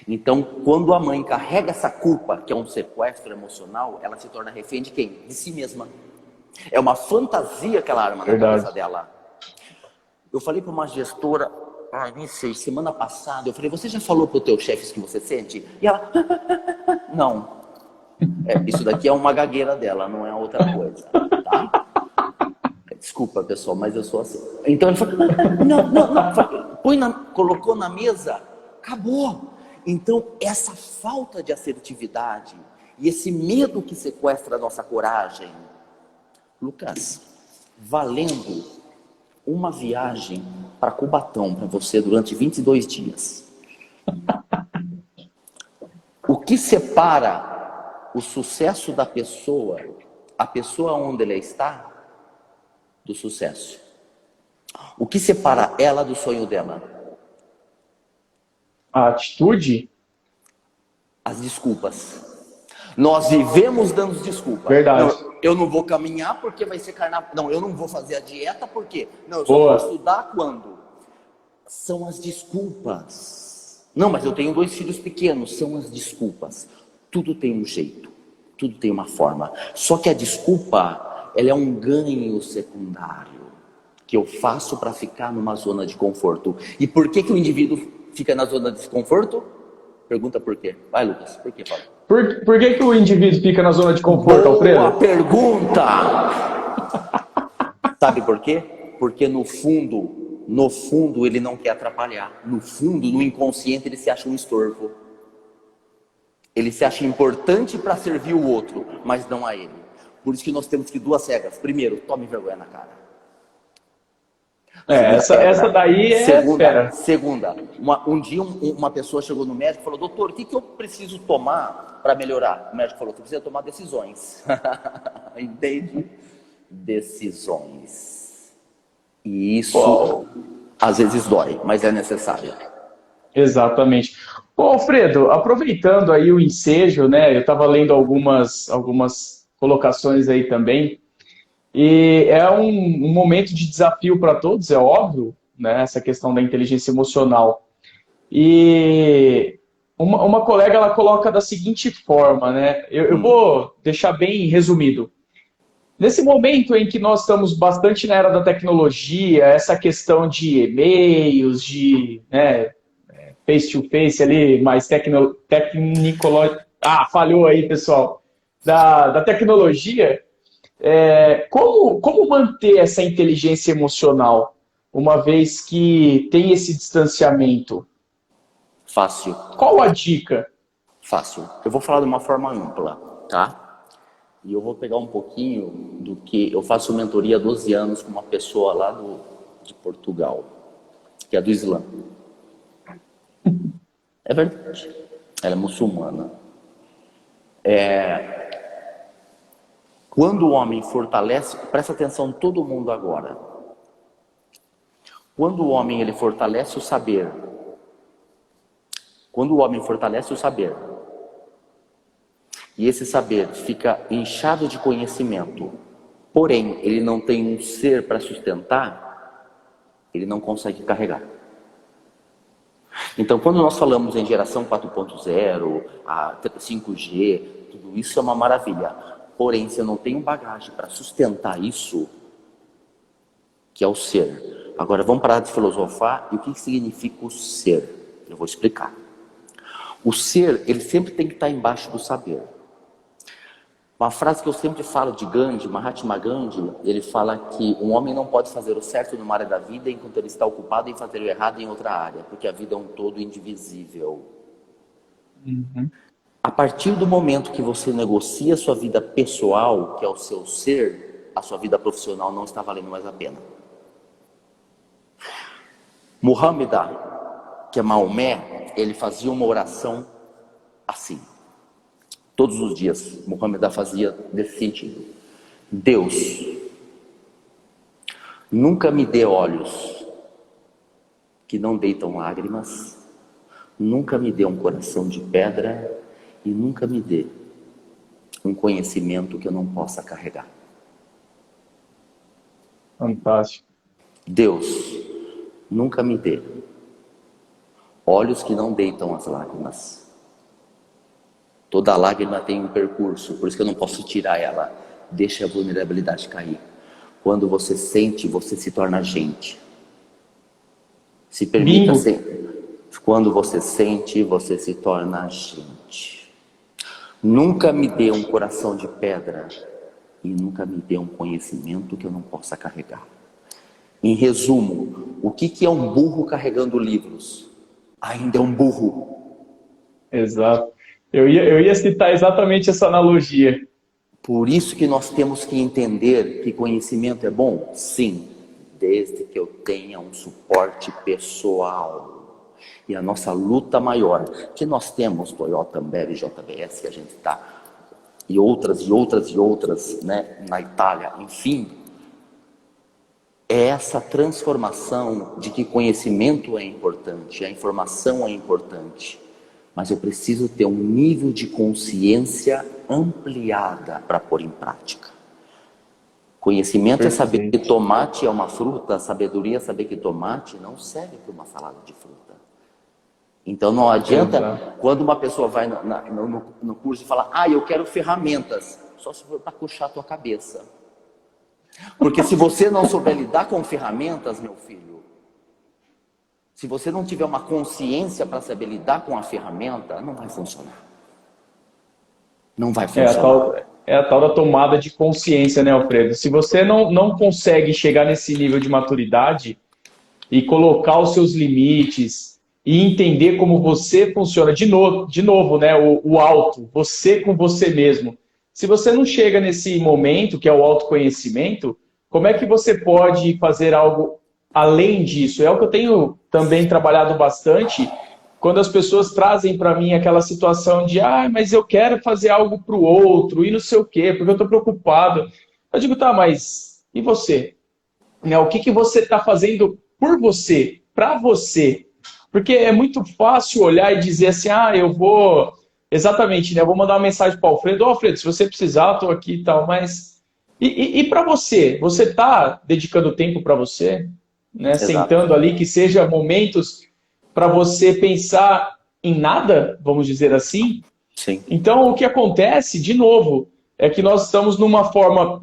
Então, quando a mãe carrega essa culpa, que é um sequestro emocional, ela se torna refém de quem? De si mesma. É uma fantasia que ela arma na cabeça dela. Eu falei para uma gestora, nem sei, semana passada, eu falei, você já falou para o teu chefe que você sente? E ela, não. Isso daqui é uma gagueira dela, não é outra coisa, tá? Desculpa, pessoal, mas eu sou assim. Então ele falou, não. Colocou na mesa, acabou. Então, essa falta de assertividade e esse medo que sequestra a nossa coragem, Lucas, valendo uma viagem para Cubatão para você durante 22 dias. O que separa o sucesso da pessoa, a pessoa onde ela está, do sucesso? O que separa ela do sonho dela? A atitude? As desculpas. Nós vivemos dando desculpas. Verdade. Não, eu não vou caminhar porque vai ser carnaval. Não, eu não vou fazer a dieta porque... Não, eu só vou estudar quando? São as desculpas. Não, mas eu tenho 2 filhos pequenos. São as desculpas. Tudo tem um jeito. Tudo tem uma forma. Só que a desculpa, ela é um ganho secundário que eu faço para ficar numa zona de conforto. E por que o indivíduo fica na zona de desconforto? Pergunta por quê. Vai, Lucas, por quê, Paulo? Por que o indivíduo fica na zona de conforto, Alfredo? Boa pergunta! Sabe por quê? Porque no fundo, ele não quer atrapalhar. No fundo, no inconsciente, ele se acha um estorvo. Ele se acha importante para servir o outro, mas não a ele. Por isso que nós temos que 2 regras. Primeiro, tome vergonha na cara. Essa daí é fera. Segunda, um dia uma pessoa chegou no médico e falou, doutor, o que eu preciso tomar para melhorar? O médico falou, você precisa tomar decisões. Entende? Decisões. E isso, às vezes dói, mas é necessário. Exatamente. Bom, Alfredo, aproveitando aí o ensejo, né? Eu estava lendo algumas colocações aí também. E é um momento de desafio para todos, é óbvio, né, essa questão da inteligência emocional. E uma colega, ela coloca da seguinte forma, né? Eu vou deixar bem resumido. Nesse momento em que nós estamos bastante na era da tecnologia, essa questão de e-mails, de face-to-face ali, mais falhou aí, pessoal. Da tecnologia... Como manter essa inteligência emocional, uma vez que tem esse distanciamento? Fácil. Qual a dica? Fácil. Eu vou falar de uma forma ampla, tá? E eu vou pegar um pouquinho do que... Eu faço mentoria há 12 anos com uma pessoa lá de Portugal, que é do Islã. É verdade. Ela é muçulmana. Quando o homem fortalece, presta atenção todo mundo agora. Quando o homem ele fortalece o saber, e esse saber fica inchado de conhecimento, porém ele não tem um ser para sustentar, ele não consegue carregar. Então, quando nós falamos em geração 4.0, a 5G, tudo isso é uma maravilha. Porém, se eu não tenho bagagem para sustentar isso, que é o ser. Agora, vamos parar de filosofar. E o que significa o ser? Eu vou explicar. O ser, ele sempre tem que estar embaixo do saber. Uma frase que eu sempre falo de Gandhi, Mahatma Gandhi, ele fala que um homem não pode fazer o certo numa área da vida enquanto ele está ocupado em fazer o errado em outra área, porque a vida é um todo indivisível. Uhum. A partir do momento que você negocia a sua vida pessoal, que é o seu ser, a sua vida profissional não está valendo mais a pena. Muhammad, que é Maomé, ele fazia uma oração assim. Todos os dias, Muhammad fazia desse sentido. Deus, nunca me dê olhos que não deitam lágrimas, nunca me dê um coração de pedra e nunca me dê um conhecimento que eu não possa carregar. Fantástico. Deus, nunca me dê olhos que não deitam as lágrimas. Toda lágrima tem um percurso, por isso que eu não posso tirar ela. Deixa a vulnerabilidade cair. Quando você sente, você se torna gente. Se permita ser. Quando você sente, você se torna gente. Nunca me dê um coração de pedra e nunca me dê um conhecimento que eu não possa carregar. Em resumo, o que é um burro carregando livros? Ainda é um burro. Exato. Eu ia citar exatamente essa analogia. Por isso que nós temos que entender que conhecimento é bom? Sim, desde que eu tenha um suporte pessoal. E a nossa luta maior, que nós temos, Toyota, Ambev, JBS, que a gente está, e outras, né, na Itália, enfim, é essa transformação de que conhecimento é importante, a informação é importante. Mas eu preciso ter um nível de consciência ampliada para pôr em prática. Conhecimento é saber que tomate é uma fruta, sabedoria é saber que tomate não serve para uma salada de fruta. Então não adianta quando uma pessoa vai no curso e fala, eu quero ferramentas, só se for para coxar a tua cabeça. Porque se você não souber lidar com ferramentas, meu filho, se você não tiver uma consciência para saber lidar com a ferramenta, não vai funcionar. Não vai funcionar. É a tal da tomada de consciência, né, Alfredo? Se você não consegue chegar nesse nível de maturidade e colocar os seus limites e entender como você funciona, de novo, né, o auto, você com você mesmo. Se você não chega nesse momento, que é o autoconhecimento, como é que você pode fazer algo além disso? É o que eu tenho também trabalhado bastante, quando as pessoas trazem para mim aquela situação de mas eu quero fazer algo para o outro e não sei o quê, porque eu estou preocupado. Eu digo, tá, mas e você? Né, o que você está fazendo por você, para você? Porque é muito fácil olhar e dizer assim, eu vou... Exatamente, né? Eu vou mandar uma mensagem para o Alfredo, Alfredo, se você precisar, eu estou aqui e tal, mas... E para você? Você está dedicando tempo para você? Né? Sentando ali, que seja momentos para você pensar em nada, vamos dizer assim? Sim. Então, o que acontece, de novo, é que nós estamos numa forma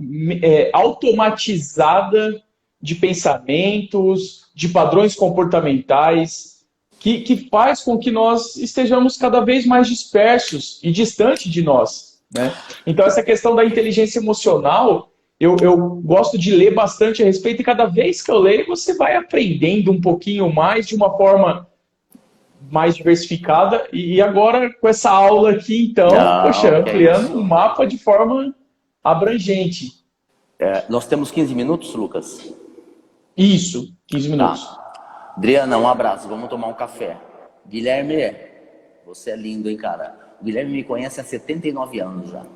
automatizada de pensamentos, de padrões comportamentais, que faz com que nós estejamos cada vez mais dispersos e distante de nós. Né? Então, essa questão da inteligência emocional, eu gosto de ler bastante a respeito, e cada vez que eu leio, você vai aprendendo um pouquinho mais, de uma forma mais diversificada, e agora com essa aula aqui, então, ampliando o mapa de forma abrangente. Nós temos 15 minutos, Lucas? Isso, 15 minutos. Tá. Adriana, um abraço, vamos tomar um café. Guilherme, você é lindo, hein, cara? O Guilherme me conhece há 79 anos já.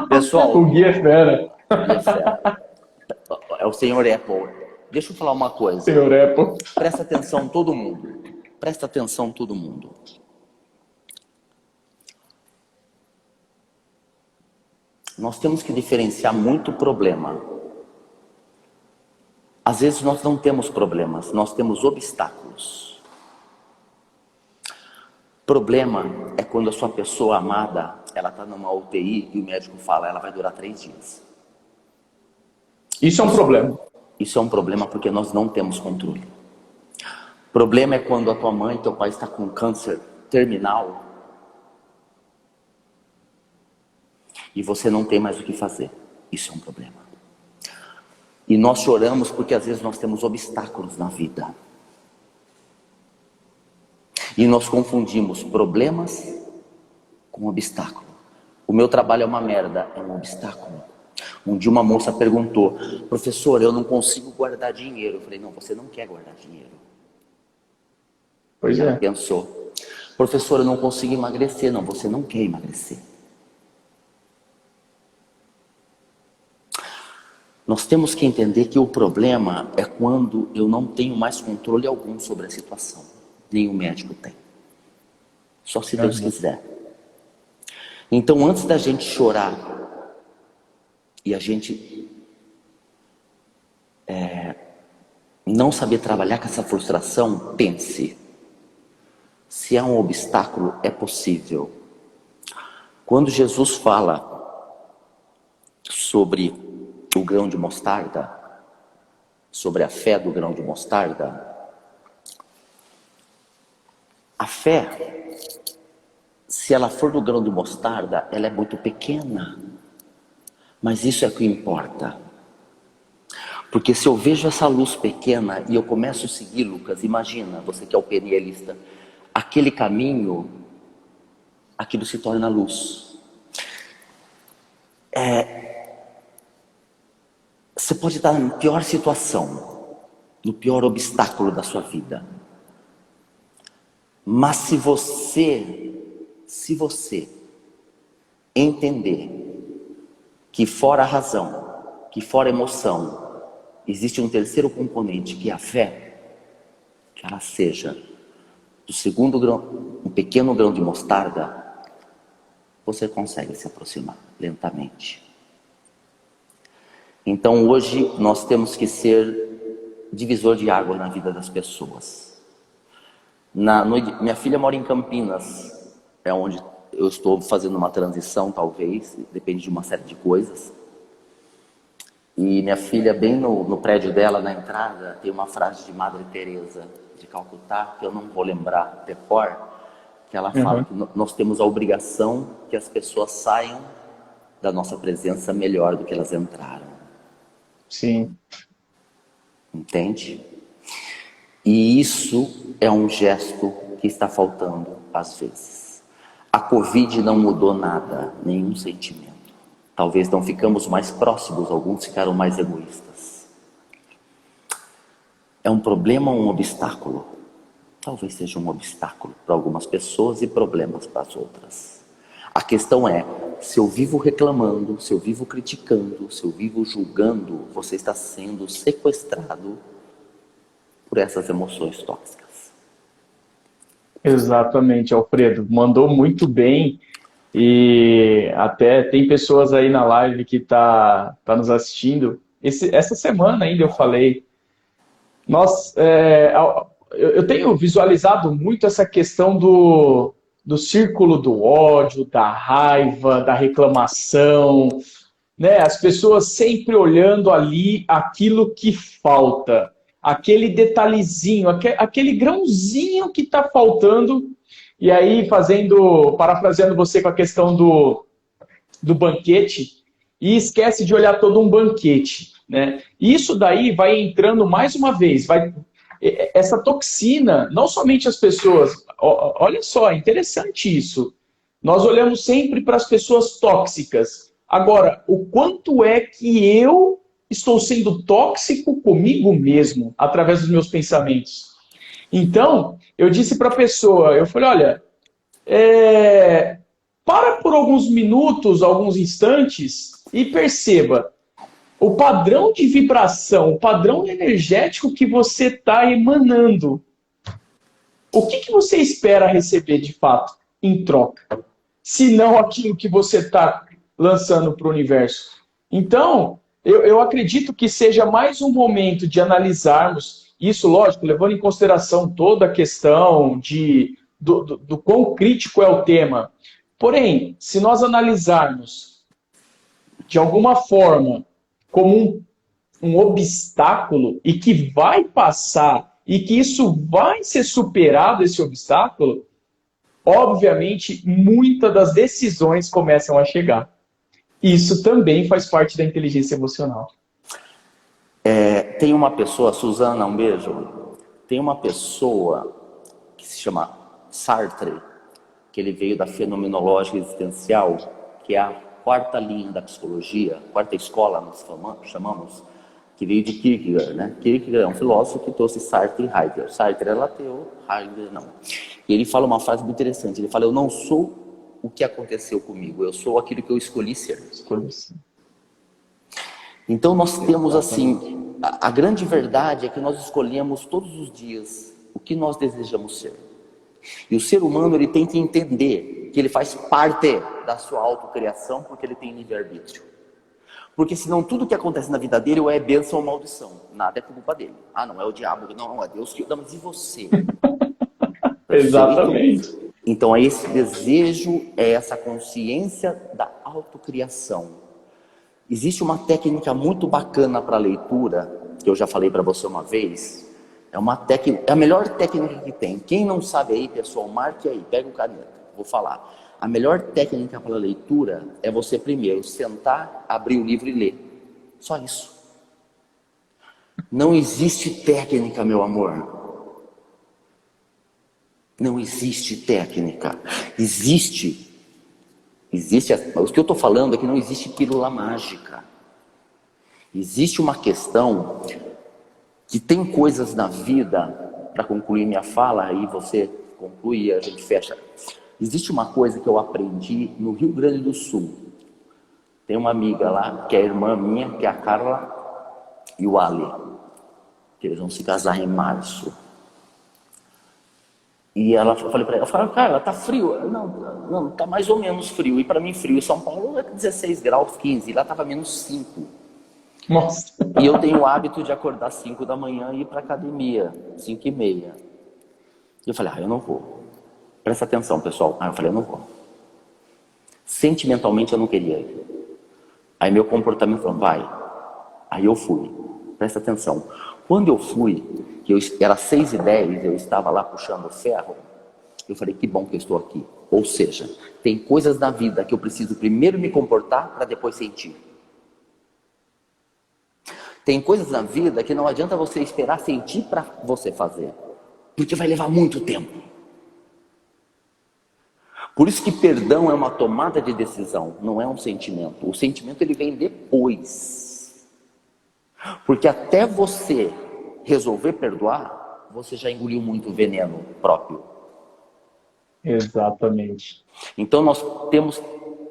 Pessoal... O Gui é fera. É o senhor Apple. Deixa eu falar uma coisa. Senhor Apple. Presta atenção todo mundo. Presta atenção todo mundo. Nós temos que diferenciar muito problema. Às vezes nós não temos problemas, nós temos obstáculos. Problema é quando a sua pessoa amada, ela está numa UTI e o médico fala, ela vai durar 3 dias. Isso é um problema. Isso é um problema porque nós não temos controle. Problema é quando a tua mãe e teu pai está com câncer terminal e você não tem mais o que fazer. Isso é um problema. E nós choramos porque às vezes nós temos obstáculos na vida. E nós confundimos problemas com obstáculo. O meu trabalho é uma merda, é um obstáculo. Um dia uma moça perguntou: professor, eu não consigo guardar dinheiro. Eu falei: não, você não quer guardar dinheiro. Pois e ela é. pensou: professor, eu não consigo emagrecer. Não, você não quer emagrecer. Nós temos que entender que o problema é quando eu não tenho mais controle algum sobre a situação. Nem o médico tem. Só se Deus quiser. Então, antes da gente chorar e a gente não saber trabalhar com essa frustração, pense: se há um obstáculo, é possível. Quando Jesus fala sobre o grão de mostarda, sobre a fé do grão de mostarda, a fé, se ela for do grão de mostarda, ela é muito pequena. Mas isso é o que importa. Porque se eu vejo essa luz pequena e eu começo a seguir, Lucas, imagina, você que é o penielista, aquele caminho, aquilo se torna luz. Você pode estar na pior situação, no pior obstáculo da sua vida. Mas se você entender que fora a razão, que fora a emoção, existe um terceiro componente, que é a fé, que ela seja do segundo grão, um pequeno grão de mostarda, você consegue se aproximar lentamente. Então hoje nós temos que ser divisor de água na vida das pessoas. Minha filha mora em Campinas, é onde eu estou fazendo uma transição, talvez, depende de uma série de coisas. E minha filha, bem no prédio dela, na entrada, tem uma frase de Madre Teresa de Calcutá, que eu não vou lembrar decor, que ela fala que nós temos a obrigação que as pessoas saiam da nossa presença melhor do que elas entraram. Sim. Entende? E isso é um gesto que está faltando às vezes. A Covid não mudou nada, nenhum sentimento. Talvez não ficamos mais próximos, alguns ficaram mais egoístas. É um problema ou um obstáculo? Talvez seja um obstáculo para algumas pessoas e problemas para as outras. A questão é, se eu vivo reclamando, se eu vivo criticando, se eu vivo julgando, você está sendo sequestrado por essas emoções tóxicas. Exatamente, Alfredo. Mandou muito bem. E até tem pessoas aí na live que tá nos assistindo. Essa semana ainda eu falei. Eu tenho visualizado muito essa questão do círculo do ódio, da raiva, da reclamação, né? As pessoas sempre olhando ali aquilo que falta, aquele detalhezinho, aquele grãozinho que está faltando. E aí, parafraseando você com a questão do banquete, e esquece de olhar todo um banquete, né? Isso daí vai entrando mais uma vez, essa toxina, não somente as pessoas, olha só, é interessante isso. Nós olhamos sempre para as pessoas tóxicas. Agora, o quanto é que eu estou sendo tóxico comigo mesmo, através dos meus pensamentos? Então, eu disse para a pessoa, eu falei, olha, para por alguns minutos, alguns instantes e perceba o padrão de vibração, o padrão energético que você está emanando. O que você espera receber de fato em troca? Se não aquilo que você está lançando para o universo. Então, eu acredito que seja mais um momento de analisarmos isso, lógico, levando em consideração toda a questão do quão crítico é o tema. Porém, se nós analisarmos de alguma forma como um obstáculo e que vai passar e que isso vai ser superado, esse obstáculo, obviamente, muitas das decisões começam a chegar. Isso também faz parte da inteligência emocional. Tem uma pessoa, Suzana, um beijo. Tem uma pessoa que se chama Sartre, que ele veio da fenomenológica existencial, que é a quarta linha da psicologia, quarta escola nós chamamos, que veio de Kierkegaard, né? Kierkegaard é um filósofo que trouxe Sartre e Heidegger. Sartre era ateu, Heidegger não. E ele fala uma frase muito interessante, ele fala: eu não sou o que aconteceu comigo, eu sou aquilo que eu escolhi ser. Então nós temos assim, a grande verdade é que nós escolhemos todos os dias o que nós desejamos ser. E o ser humano, ele tem que entender que ele faz parte da sua autocriação, porque ele tem livre-arbítrio. Porque senão tudo que acontece na vida dele ou é bênção ou maldição. Nada é culpa dele. Ah, não é o diabo, não é Deus que... Não, mas e você? Exatamente. Então é esse desejo, é essa consciência da autocriação. Existe uma técnica muito bacana para leitura, que eu já falei para você uma vez. É uma técnica, é a melhor técnica que tem. Quem não sabe aí, pessoal, marque aí, pega o caneta. Vou falar. A melhor técnica para leitura é você primeiro sentar, abrir o livro e ler. Só isso. Não existe técnica, meu amor. Não existe técnica. Existe. O que eu estou falando é que não existe pílula mágica. Existe uma questão que tem coisas na vida, para concluir minha fala, aí você conclui e a gente fecha. Existe uma coisa que eu aprendi no Rio Grande do Sul. Tem uma amiga lá, que é irmã minha, que é a Carla e o Ali, que eles vão se casar em março. E eu falei para ela, Carla, tá frio? Não, tá mais ou menos frio. E para mim frio em São Paulo é 16 graus, 15, e lá tava menos 5. Nossa. E eu tenho o hábito de acordar às 5 da manhã e ir para academia, 5h30. E eu falei, eu não vou. Presta atenção, pessoal. Eu falei, eu não vou. Sentimentalmente eu não queria ir. Aí meu comportamento falou, vai. Aí eu fui. Presta atenção. Quando eu fui, era 6h10, eu estava lá puxando o ferro, eu falei, que bom que eu estou aqui. Ou seja, tem coisas na vida que eu preciso primeiro me comportar para depois sentir. Tem coisas na vida que não adianta você esperar sentir para você fazer, porque vai levar muito tempo. Por isso que perdão é uma tomada de decisão, não é um sentimento. O sentimento ele vem depois. Porque até você resolver perdoar, você já engoliu muito veneno próprio. Exatamente. Então nós temos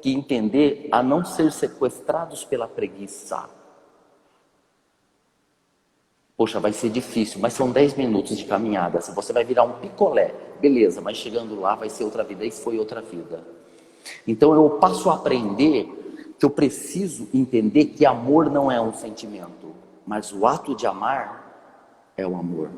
que entender a não ser sequestrados pela preguiça. Poxa, vai ser difícil, mas são 10 minutos de caminhada. Se você vai virar um picolé, beleza, mas chegando lá vai ser outra vida. Isso foi outra vida. Então eu passo a aprender que eu preciso entender que amor não é um sentimento, mas o ato de amar é o amor.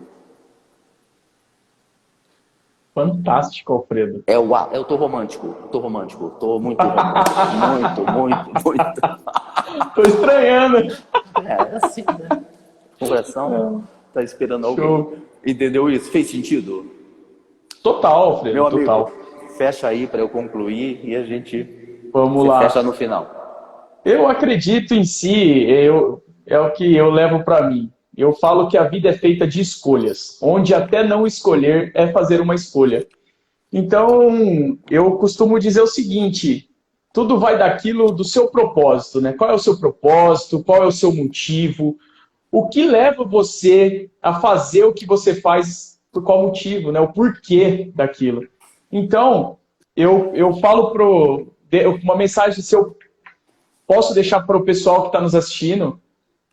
Fantástico, Alfredo. Eu tô romântico, tô muito romântico, muito. Tô estranhando. É assim, né? O coração tá esperando alguém. Entendeu isso? Fez sentido? Total, Alfredo, Meu amigo, total. fecha aí para eu concluir e a gente Vamos lá. fecha no final. Eu acredito em si, é o que eu levo para mim. Eu falo que a vida é feita de escolhas, onde até não escolher é fazer uma escolha. Então, eu costumo dizer o seguinte, tudo vai daquilo do seu propósito, né? Qual é o seu propósito? Qual é o seu motivo? O que leva você a fazer o que você faz, por qual motivo, né? O porquê daquilo. Então, eu falo uma mensagem, se eu posso deixar para o pessoal que está nos assistindo,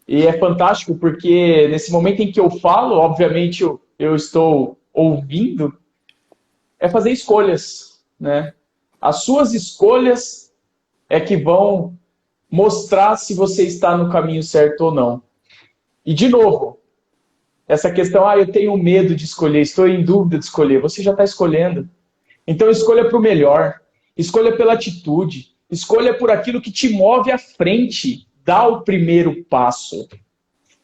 e é fantástico porque nesse momento em que eu falo, obviamente eu estou ouvindo, é fazer escolhas, né? As suas escolhas é que vão mostrar se você está no caminho certo ou não. E de novo, essa questão, eu tenho medo de escolher, estou em dúvida de escolher, você já está escolhendo. Então escolha para o melhor, escolha pela atitude, escolha por aquilo que te move à frente. Dá o primeiro passo.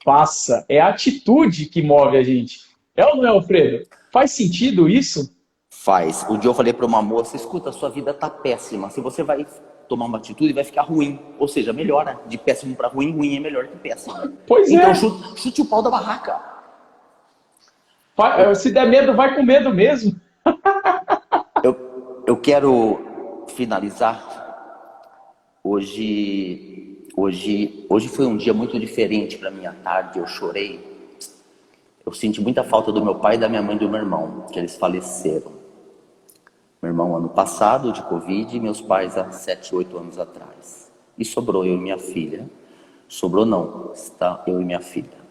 Faça. É a atitude que move a gente. É ou não é, Alfredo? Faz sentido isso? Faz. Um dia eu falei para uma moça, escuta, sua vida tá péssima. Se você vai tomar uma atitude e vai ficar ruim. Ou seja, melhora. De péssimo para ruim, ruim é melhor que péssimo. Pois então, é. chute o pau da barraca. Se der medo, vai com medo mesmo. Eu quero finalizar. Hoje foi um dia muito diferente para mim à tarde. Eu chorei. Eu senti muita falta do meu pai, da minha mãe e do meu irmão, que eles faleceram. Meu irmão ano passado, de Covid, e meus pais há 7, 8 anos atrás. E sobrou eu e minha filha. Sobrou não, está eu e minha filha.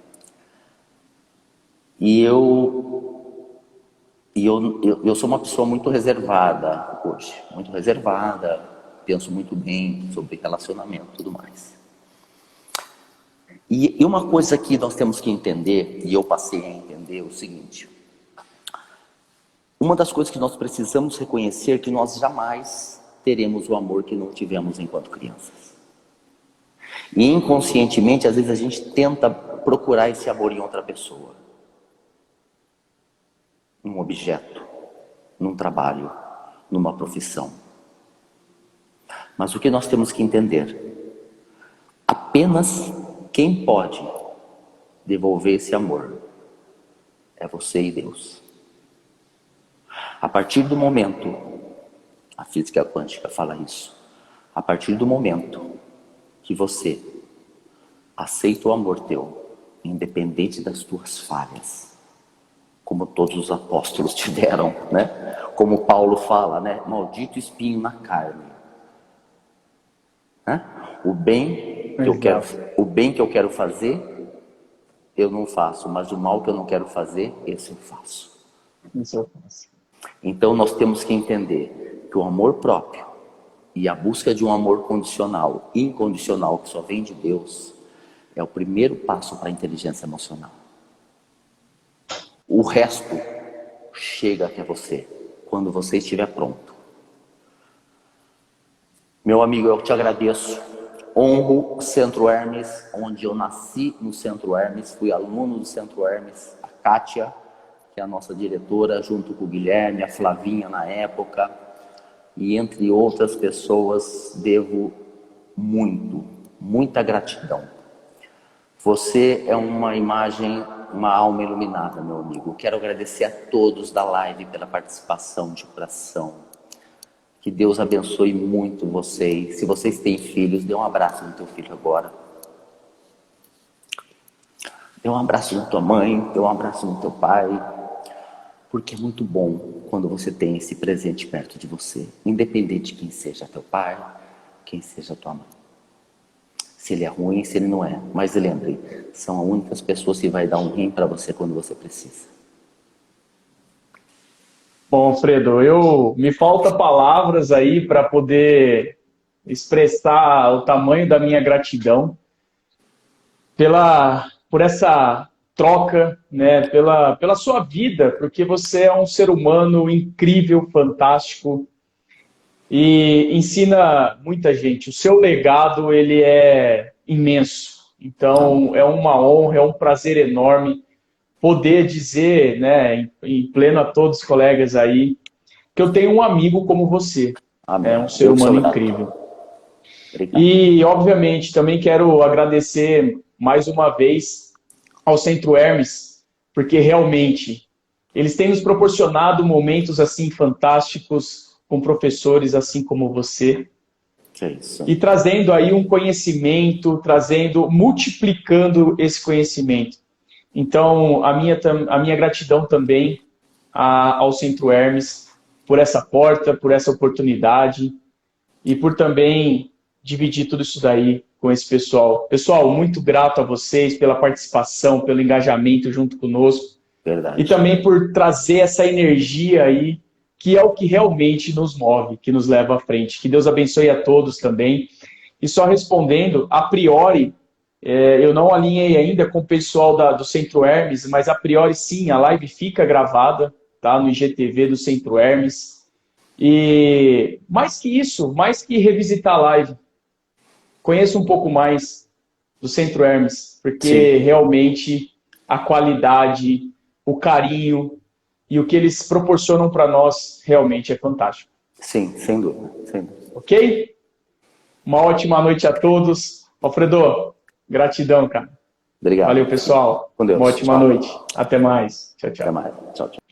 E eu sou uma pessoa muito reservada hoje. Muito reservada, penso muito bem sobre relacionamento e tudo mais. E uma coisa que nós temos que entender, e eu passei a entender, é o seguinte. Uma das coisas que nós precisamos reconhecer é que nós jamais teremos o amor que não tivemos enquanto crianças. E inconscientemente, às vezes a gente tenta procurar esse amor em outra pessoa. Num objeto, num trabalho, numa profissão. Mas o que nós temos que entender? Apenas quem pode devolver esse amor é você e Deus. A partir do momento, a física quântica fala isso, a partir do momento que você aceita o amor teu, independente das tuas falhas, como todos os apóstolos tiveram, né? Como Paulo fala, né? Maldito espinho na carne. Né? O bem que eu quero fazer, eu não faço, mas o mal que eu não quero fazer, esse eu faço. Isso eu faço. Então nós temos que entender que o amor próprio e a busca de um amor condicional, incondicional, que só vem de Deus, é o primeiro passo para a inteligência emocional. O resto chega até você quando você estiver pronto. Meu amigo, eu te agradeço. Honro o Centro Hermes, onde eu nasci no Centro Hermes, fui aluno do Centro Hermes, a Kátia, que é a nossa diretora, junto com o Guilherme, a Flavinha na época, e entre outras pessoas, devo muita gratidão. Você é uma imagem, uma alma iluminada, meu amigo. Quero agradecer a todos da live pela participação de coração. Que Deus abençoe muito vocês. Se vocês têm filhos, dê um abraço no teu filho agora. Dê um abraço na tua mãe, dê um abraço no teu pai. Porque é muito bom quando você tem esse presente perto de você. Independente de quem seja teu pai, quem seja tua mãe. Se ele é ruim, se ele não é. Mas lembre, são as únicas pessoas que vai dar um rim para você quando você precisa. Bom, Fredo, me falta palavras aí para poder expressar o tamanho da minha gratidão por essa troca, né, pela sua vida, porque você é um ser humano incrível, fantástico e ensina muita gente. O seu legado, ele é imenso. Então, é uma honra, é um prazer enorme poder dizer, né, em pleno a todos os colegas aí, que eu tenho um amigo como você. Amém. É um ser humano incrível. Obrigado. E, obviamente, também quero agradecer mais uma vez ao Centro Hermes, porque realmente eles têm nos proporcionado momentos assim fantásticos com professores assim como você. Que é isso. E trazendo aí um conhecimento, multiplicando esse conhecimento. Então, a minha gratidão também ao Centro Hermes por essa porta, por essa oportunidade e por também dividir tudo isso daí com esse pessoal. Pessoal, muito grato a vocês pela participação, pelo engajamento junto conosco. Verdade. E também por trazer essa energia aí, que é o que realmente nos move, que nos leva à frente. Que Deus abençoe a todos também. E só respondendo, a priori, eu não alinhei ainda com o pessoal do Centro Hermes, mas a priori sim, a live fica gravada, tá, no IGTV do Centro Hermes. E mais que isso, mais que revisitar a live, conheça um pouco mais do Centro Hermes, porque sim, realmente a qualidade, o carinho e o que eles proporcionam para nós realmente é fantástico. Sim, sem dúvida, sem dúvida. Ok? Uma ótima noite a todos. Alfredo, gratidão, cara. Obrigado. Valeu, pessoal. Com Deus. Uma ótima Tchau. noite. Até mais. Tchau, tchau. Até mais. Tchau, tchau.